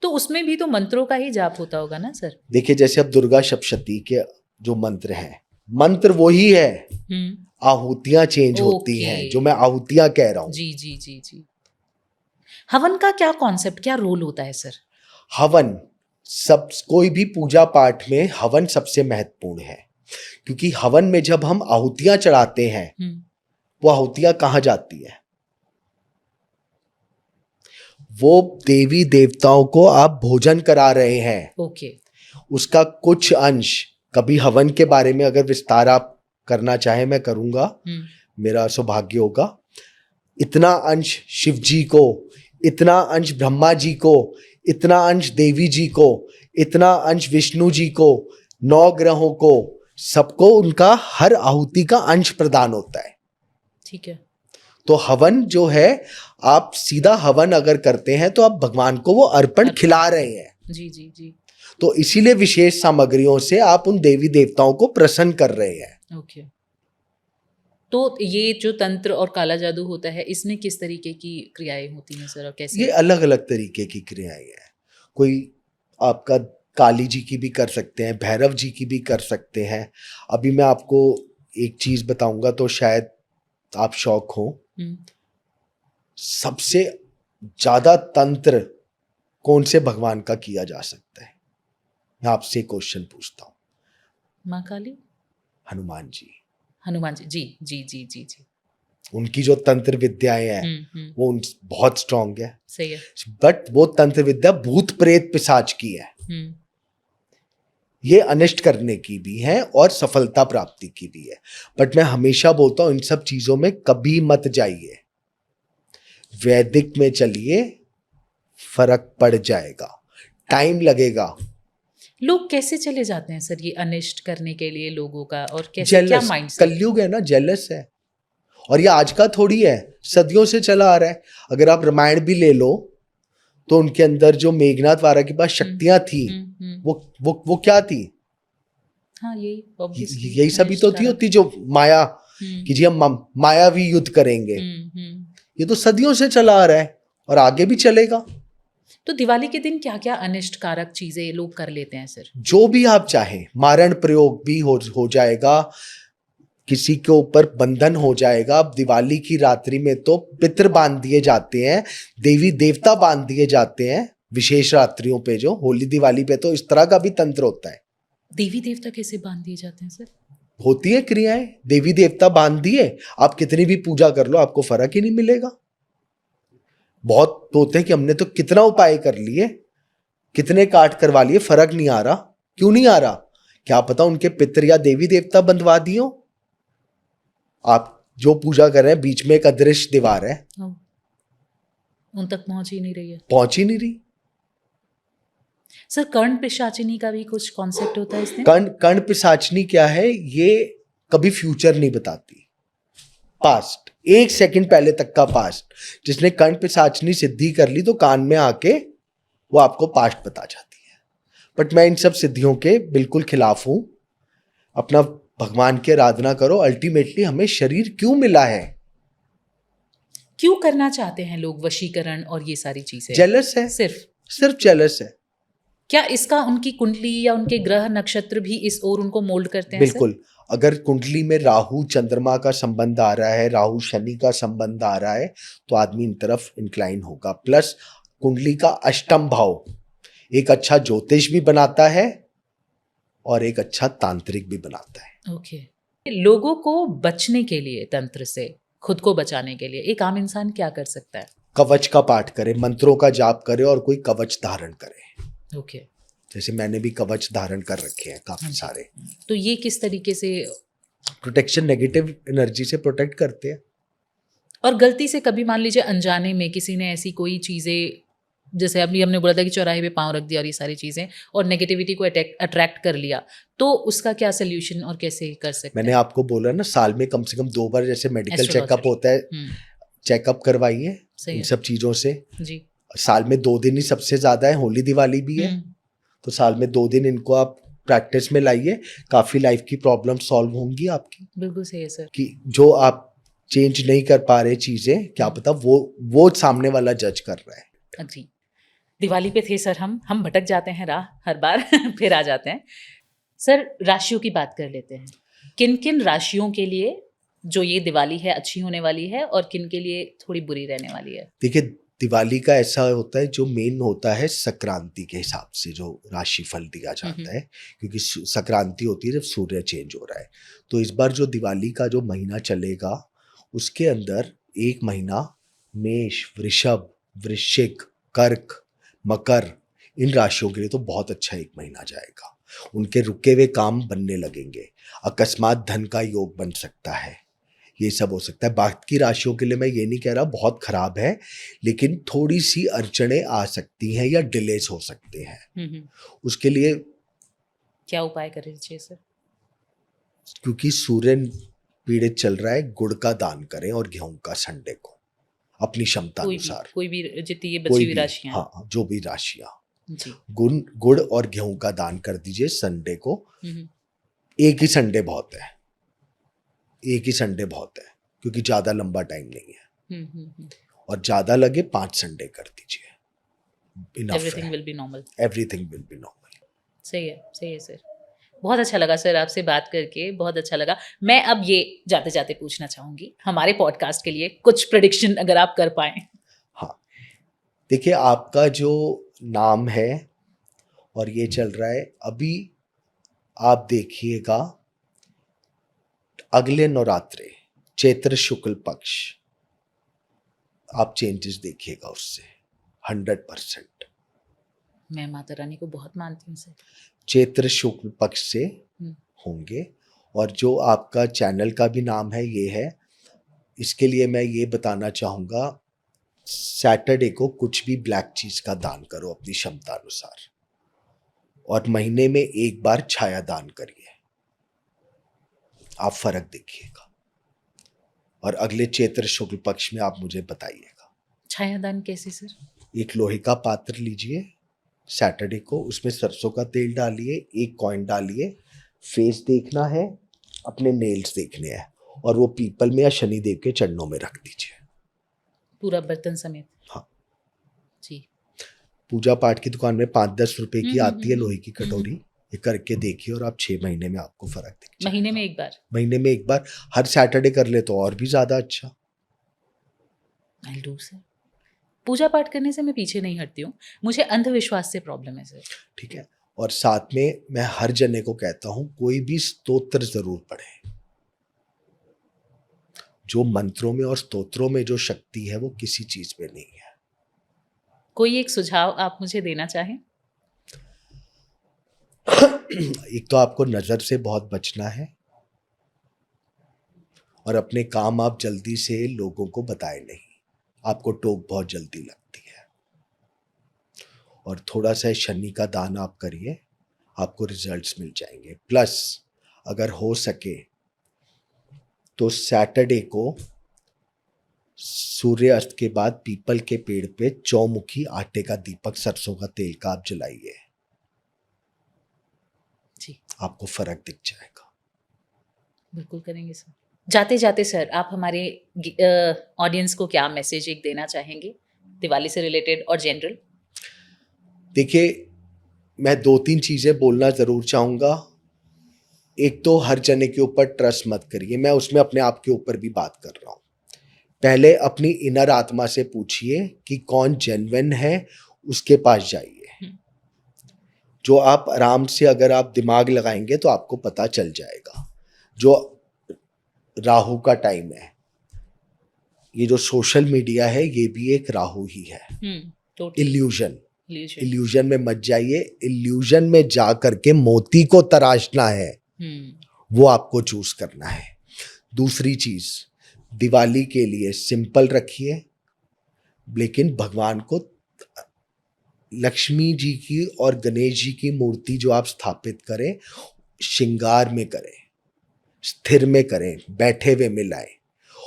तो उसमें भी तो मंत्रों का ही जाप होता होगा ना सर? देखिए, जैसे अब दुर्गा सप्तशती के जो मंत्र हैं, मंत्र वही है, आहुतियां चेंज होती हैं, जो मैं आहुतियां कह रहा हूं। जी जी जी जी। हवन का क्या कॉन्सेप्ट, क्या रोल होता है सर? हवन, कोई भी पूजा पाठ में हवन सबसे महत्वपूर्ण है, क्योंकि हवन में जब हम आहुतियां चढ़ाते हैं, वो आहुतियां कहां जाती है? वो देवी देवताओं को आप भोजन करा रहे हैं। ओके। उसका कुछ अंश, कभी हवन के बारे में अगर विस्तार आप करना चाहे मैं करूंगा, मेरा सौभाग्य होगा। इतना अंश शिव जी को, इतना अंश ब्रह्मा जी को, इतना अंश देवी जी को, इतना अंश विष्णु जी को, 9 ग्रहों को, सबको उनका हर आहुति का अंश प्रदान होता है। ठीक है। तो हवन जो है, आप सीधा हवन अगर करते हैं तो आप भगवान को वो अर्पण खिला रहे हैं। जी जी जी। तो इसीलिए विशेष सामग्रियों से आप उन देवी देवताओं को प्रसन्न कर रहे हैं। ओके। तो ये जो तंत्र और काला जादू होता है, इसमें किस तरीके की क्रियाएं होती हैं सर, और कैसे? ये अलग अलग तरीके की क्रियाएं हैं। कोई आपका काली जी की भी कर सकते हैं, भैरव जी की भी कर सकते हैं। अभी मैं आपको एक चीज बताऊंगा तो शायद आप शौक हो। सबसे ज्यादा तंत्र कौन से भगवान का किया जा सकता है? मैं आपसे क्वेश्चन पूछता हूँ। माँ काली? हनुमान जी। हनुमान जी, जी जी जी जी जी। उनकी जो तंत्र विद्याएं हैं वो बहुत स्ट्रांग है। सही है। बट वो तंत्र विद्या भूत प्रेत पिशाच की है। ये अनिष्ट करने की भी है और सफलता प्राप्ति की भी है। बट मैं हमेशा बोलता हूं, इन सब चीजों में कभी मत जाइए, वैदिक में चलिए, फर्क पड़ जाएगा, टाइम लगेगा। लोग कैसे चले जाते हैं सर ये अनिष्ट करने के लिए लोगों का, और कैसे, क्या माइंडसेट? कलयुग है ना, जेलस है। और ये आज का थोड़ी है, सदियों से चला आ रहा है। अगर आप रामायण भी ले लो तो उनके अंदर जो मेघनाथ वारा के पास शक्तियां थी, वो क्या थी? हाँ, यही सभी तो होती जो माया कि जी हम मायावी युद्ध करेंगे। ये तो सदियों से चला आ रहा है और आगे भी चलेगा। तो दिवाली के दिन क्या क्या अनिष्ट कारक चीजें लोग कर लेते हैं सर? जो भी आप चाहें, मारण प्रयोग भी हो जाएगा, किसी के ऊपर बंधन हो जाएगा। अब दिवाली की रात्रि में तो पितृ बांध दिए जाते हैं, देवी देवता बांध दिए जाते हैं। विशेष रात्रियों पे, जो होली दिवाली पे, तो इस तरह का भी तंत्र होता है। देवी देवता कैसे बांध दिए जाते हैं सर? होती है क्रियाएं, देवी देवता बांध दिए, आप कितनी भी पूजा कर लो आपको फर्क ही नहीं मिलेगा। बहुत होते हैं कि हमने तो कितना उपाय कर लिए, कितने काट करवा लिए, फर्क नहीं आ रहा। क्यों नहीं आ रहा? क्या पता उनके पितृ या देवी देवता बंधवा दिए हो। आप जो पूजा कर रहे हैं, बीच में एक अदृश्य दीवार है, उन तक पहुंच ही नहीं रही है। पहुंच ही नहीं रही। सर, कर्ण पिशाचिनी का भी कुछ कॉन्सेप्ट होता है इसमें? कर्ण पिशाचिनी क्या है? ये कभी फ्यूचर नहीं बताती, पास्ट, 1 सेकंड पहले तक का पास्ट। जिसने कर्ण पिशाचिनी सिद्धि कर ली तो कान में आके वो आपको पास्ट बता जाती है। बट मैं इन सब सिद्धियों के बिल्कुल खिलाफ हूं। अपना भगवान की आराधना करो। अल्टीमेटली हमें शरीर क्यों मिला है? क्यों करना चाहते हैं लोग वशीकरण और ये सारी चीजें? जेलस है, सिर्फ जेलस है। क्या इसका उनकी कुंडली या उनके ग्रह नक्षत्र भी इस ओर उनको मोल्ड करते हैं सर? बिल्कुल, अगर कुंडली में राहु चंद्रमा का संबंध आ रहा है, राहु शनि का संबंध आ रहा है, तो आदमी इन तरफ इंक्लाइन होगा। प्लस कुंडली का अष्टम भाव एक अच्छा ज्योतिष भी बनाता है और एक अच्छा तांत्रिक भी बनाता है। ओके। लोगों को बचने के लिए, तंत्र से खुद को बचाने के लिए एक आम इंसान क्या कर सकता है? कवच का पाठ करे, मंत्रों का जाप करे और कोई कवच धारण करे। ओके। जैसे मैंने भी कवच धारण कर रखे हैं काफी सारे। तो ये किस तरीके से? प्रोटेक्शन, नेगेटिव एनर्जी से प्रोटेक्ट करते हैं। और गलती से कभी मान लीजिए अनजाने में किसी ने ऐसी कोई चीजें, जैसे अभी हमने बोला था कि चौराहे पे पाँव रख दिया और ये सारी चीजें, और नेगेटिविटी को अट्रैक्ट कर लिया, तो उसका क्या सोल्यूशन और कैसे कर सकते मैंने हैं? आपको बोला ना, साल में कम से कम 2 बार जैसे मेडिकल Astrologer. चेकअप होता है, चेकअप करवाइए सही इन है। सब चीजों से। जी। साल में 2 दिन ही सबसे ज्यादा है, होली दिवाली भी है, तो साल में 2 दिन इनको आप प्रैक्टिस में लाइए, काफी लाइफ की प्रॉब्लम सॉल्व होंगी आपकी। बिल्कुल सही है सर। कि जो आप चेंज नहीं कर पा रहे चीजें, क्या पता वो सामने वाला जज कर रहा है। अग्री। दिवाली पे थे सर, हम भटक जाते हैं राह हर बार फिर आ जाते हैं सर। राशियों की बात कर लेते हैं। किन किन राशियों के लिए जो ये दिवाली है अच्छी होने वाली है और किन के लिए थोड़ी बुरी रहने वाली है? देखिए, दिवाली का ऐसा होता है, जो मेन होता है संक्रांति के हिसाब से जो राशिफल दिया जाता है, क्योंकि संक्रांति होती है जब सूर्य चेंज हो रहा है। तो इस बार जो दिवाली का जो महीना चलेगा, उसके अंदर एक महीना मेष, वृषभ, वृश्चिक, कर्क, मकर, इन राशियों के लिए तो बहुत अच्छा एक महीना जाएगा। उनके रुके हुए काम बनने लगेंगे, अकस्मात धन का योग बन सकता है, ये सब हो सकता है। बाकी राशियों के लिए मैं ये नहीं कह रहा बहुत खराब है, लेकिन थोड़ी सी अड़चने आ सकती हैं या डिलेस हो सकते हैं। उसके लिए क्या उपाय करें चाहिए सर? क्योंकि सूर्य पीड़ित चल रहा है, गुड़ का दान करें और गेहूं का संडे को अपनी क्षमता अनुसार। कोई भी जितनी ये बची कोई हुई भी, राशियां, हाँ, जो भी राशियां, जी। गुड़ और गेहूं का दान कर दीजिए संडे को। एक ही संडे बहुत है, एक ही संडे बहुत है, क्योंकि ज्यादा लंबा टाइम नहीं है। और ज्यादा लगे 5 संडे कर दीजिए, इनफ एवरीथिंग है। Will be normal. Everything will be normal. सही है सर। बहुत अच्छा लगा सर आपसे बात करके, बहुत अच्छा लगा। मैं अब ये जाते जाते पूछना चाहूंगी, हमारे पॉडकास्ट के लिए कुछ प्रेडिक्शन अगर आप कर पाए। हाँ, देखिए, आपका जो नाम है और ये चल रहा है अभी, आप देखिएगा अगले नवरात्रे चैत्र शुक्ल पक्ष, आप चेंजेस देखिएगा उससे 100%। मैं माता रानी को बहुत मानती हूँ सर। चैत्र शुक्ल पक्ष से होंगे। और जो आपका चैनल का भी नाम है ये है, इसके लिए मैं ये बताना चाहूँगा, सैटरडे को कुछ भी ब्लैक चीज का दान करो अपनी क्षमता अनुसार, और महीने में एक बार छाया दान करिए, आप फर्क देखिएगा। और अगले चैत्र शुक्ल पक्ष में आप मुझे बताइएगा। छाया दान कैसे सर? एक लोहे का पात्र लीजिए सैटरडे को, उसमें सरसों का तेल डालिए, एक कॉइन डालिए, फेस देखना है, अपने नेल्स देखने हैं, और वो पीपल में या शनिदेव के चरणों में रख दीजिए, पूरा बर्तन समेत। हाँ जी। पूजा पाठ की दुकान में 5-10 रुपए की आती है लोहे की कटोरी, ये करके देखिए और आप 6 महीने में आपको फर्क दिख जाएगा। महीने में एक बार? महीने में एक बार, हर सैटरडे कर ले तो और भी ज्यादा अच्छा। I'll do sir. पूजा पाठ करने से मैं पीछे नहीं हटती हूँ, मुझे अंधविश्वास से प्रॉब्लम है सर। ठीक है, और साथ में मैं हर जने को कहता हूँ कोई भी स्तोत्र जरूर पढ़े। जो मंत्रों में और स्तोत्रों में जो शक्ति है वो किसी चीज में नहीं है। कोई एक सुझाव आप मुझे देना चाहें? एक तो आपको नजर से बहुत बचना है, और अपने काम आप जल्दी से लोगों को बताए नहीं, आपको टोक बहुत जल्दी लगती है। और थोड़ा सा शनि का दान आप करिए, आपको रिजल्ट्स मिल जाएंगे। प्लस अगर हो सके तो सैटरडे को सूर्य अस्त के बाद पीपल के पेड़ पे चौमुखी आटे का दीपक सरसों का तेल का आप जलाइए, जी आपको फर्क दिख जाएगा। बिल्कुल करेंगे सर। जाते जाते सर आप हमारे ऑडियंस को क्या मैसेज एक देना चाहेंगे दिवाली से रिलेटेड और जनरल? देखिए, मैं 2-3 चीज़ें बोलना ज़रूर चाहूँगा। एक तो हर जने के ऊपर ट्रस्ट मत करिए, मैं उसमें अपने आप के ऊपर भी बात कर रहा हूँ। पहले अपनी इनर आत्मा से पूछिए कि कौन जेन्युइन है, उसके पास जाइए। जो आप आराम से अगर आप दिमाग लगाएंगे तो आपको पता चल जाएगा। जो राहु का टाइम है, ये जो सोशल मीडिया है ये भी एक राहु ही है। इल्यूजन इल्यूजन में मत जाइए। इल्यूजन में जा करके मोती को तराशना है, वो आपको चूज करना है। दूसरी चीज, दिवाली के लिए सिंपल रखिए, लेकिन भगवान को, लक्ष्मी जी की और गणेश जी की मूर्ति जो आप स्थापित करें, श्रृंगार में करें, स्थिर में करें, बैठे हुए मिलाएं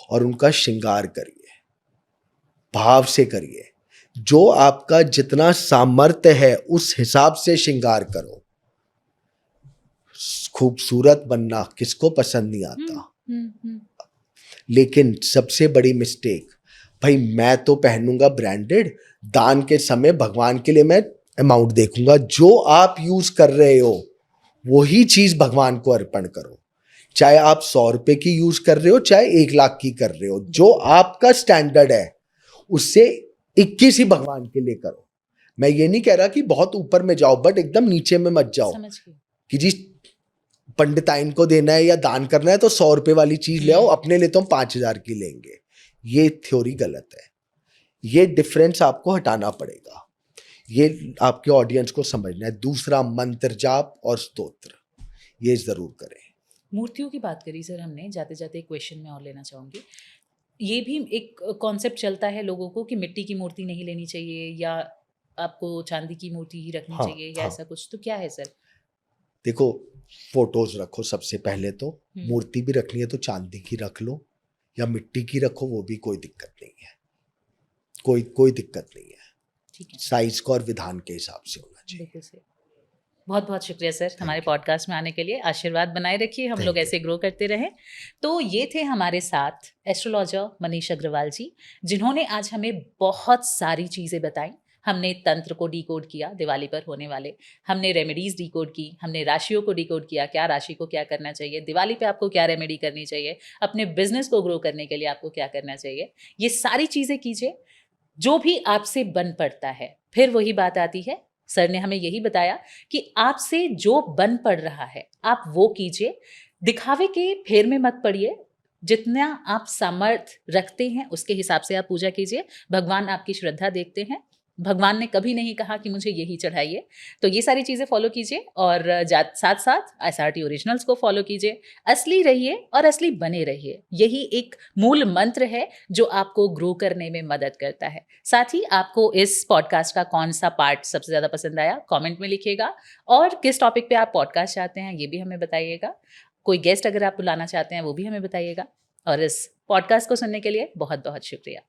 और उनका श्रृंगार करिए, भाव से करिए। जो आपका जितना सामर्थ्य है उस हिसाब से श्रृंगार करो। खूबसूरत बनना किसको पसंद नहीं आता? लेकिन सबसे बड़ी मिस्टेक, भाई मैं तो पहनूंगा ब्रांडेड, दान के समय भगवान के लिए मैं अमाउंट देखूंगा। जो आप यूज कर रहे हो वही चीज भगवान को अर्पण करो। चाहे आप 100 रुपए की यूज कर रहे हो, चाहे 1 लाख की कर रहे हो, जो आपका स्टैंडर्ड है उससे 21 ही भगवान के लिए करो। मैं ये नहीं कह रहा कि बहुत ऊपर में जाओ, बट एकदम नीचे में मत जाओ कि जी पंडिताइन को देना है या दान करना है तो 100 रुपए वाली चीज ले आओ, अपने लिए तो हम 5,000 की लेंगे। ये थ्योरी गलत है। ये डिफरेंस आपको हटाना पड़ेगा, ये आपके ऑडियंस को समझना है। दूसरा, मंत्र जाप और स्तोत्र ये जरूर करें। मूर्तियों की बात करी सर हमने, जाते जाते एक क्वेश्चन मैं और लेना चाहूँगी। ये भी एक कॉन्सेप्ट चलता है लोगों को कि मिट्टी की मूर्ति नहीं लेनी चाहिए या आपको चांदी की मूर्ति ही रखनी चाहिए या ऐसा कुछ, तो क्या है सर? देखो, फोटोज रखो सबसे पहले तो। मूर्ति भी रखनी है तो चांदी की रख लो या मिट्टी की रखो, वो भी कोई दिक्कत नहीं है। कोई दिक्कत नहीं है। ठीक है, साइज का और विधान के हिसाब से होना चाहिए। बिल्कुल सर। बहुत बहुत शुक्रिया सर हमारे पॉडकास्ट में आने के लिए। आशीर्वाद बनाए रखिए, हम लोग ऐसे ग्रो करते रहें। तो ये थे हमारे साथ एस्ट्रोलॉजर मनीष अग्रवाल जी, जिन्होंने आज हमें बहुत सारी चीज़ें बताई। हमने तंत्र को डिकोड किया दिवाली पर होने वाले, हमने रेमेडीज डिकोड की, हमने राशियों को डिकोड किया, क्या राशि को क्या करना चाहिए, दिवाली पे आपको क्या रेमेडी करनी चाहिए, अपने बिजनेस को ग्रो करने के लिए आपको क्या करना चाहिए। ये सारी चीज़ें कीजिए जो भी आपसे बन पड़ता है। फिर वही बात आती है, सर ने हमें यही बताया कि आपसे जो बन पड़ रहा है आप वो कीजिए, दिखावे के फेर में मत पड़िए। जितना आप सामर्थ्य रखते हैं उसके हिसाब से आप पूजा कीजिए। भगवान आपकी श्रद्धा देखते हैं। भगवान ने कभी नहीं कहा कि मुझे यही चढ़ाइए। तो ये सारी चीज़ें फॉलो कीजिए और साथ साथ SRT ओरिजिनल्स को फॉलो कीजिए। असली रहिए और असली बने रहिए, यही एक मूल मंत्र है जो आपको ग्रो करने में मदद करता है। साथ ही आपको इस पॉडकास्ट का कौन सा पार्ट सबसे ज़्यादा पसंद आया कमेंट में लिखिएगा, और किस टॉपिक पे आप पॉडकास्ट चाहते हैं ये भी हमें बताइएगा। कोई गेस्ट अगर आप बुलाना चाहते हैं वो भी हमें बताइएगा। और इस पॉडकास्ट को सुनने के लिए बहुत बहुत शुक्रिया।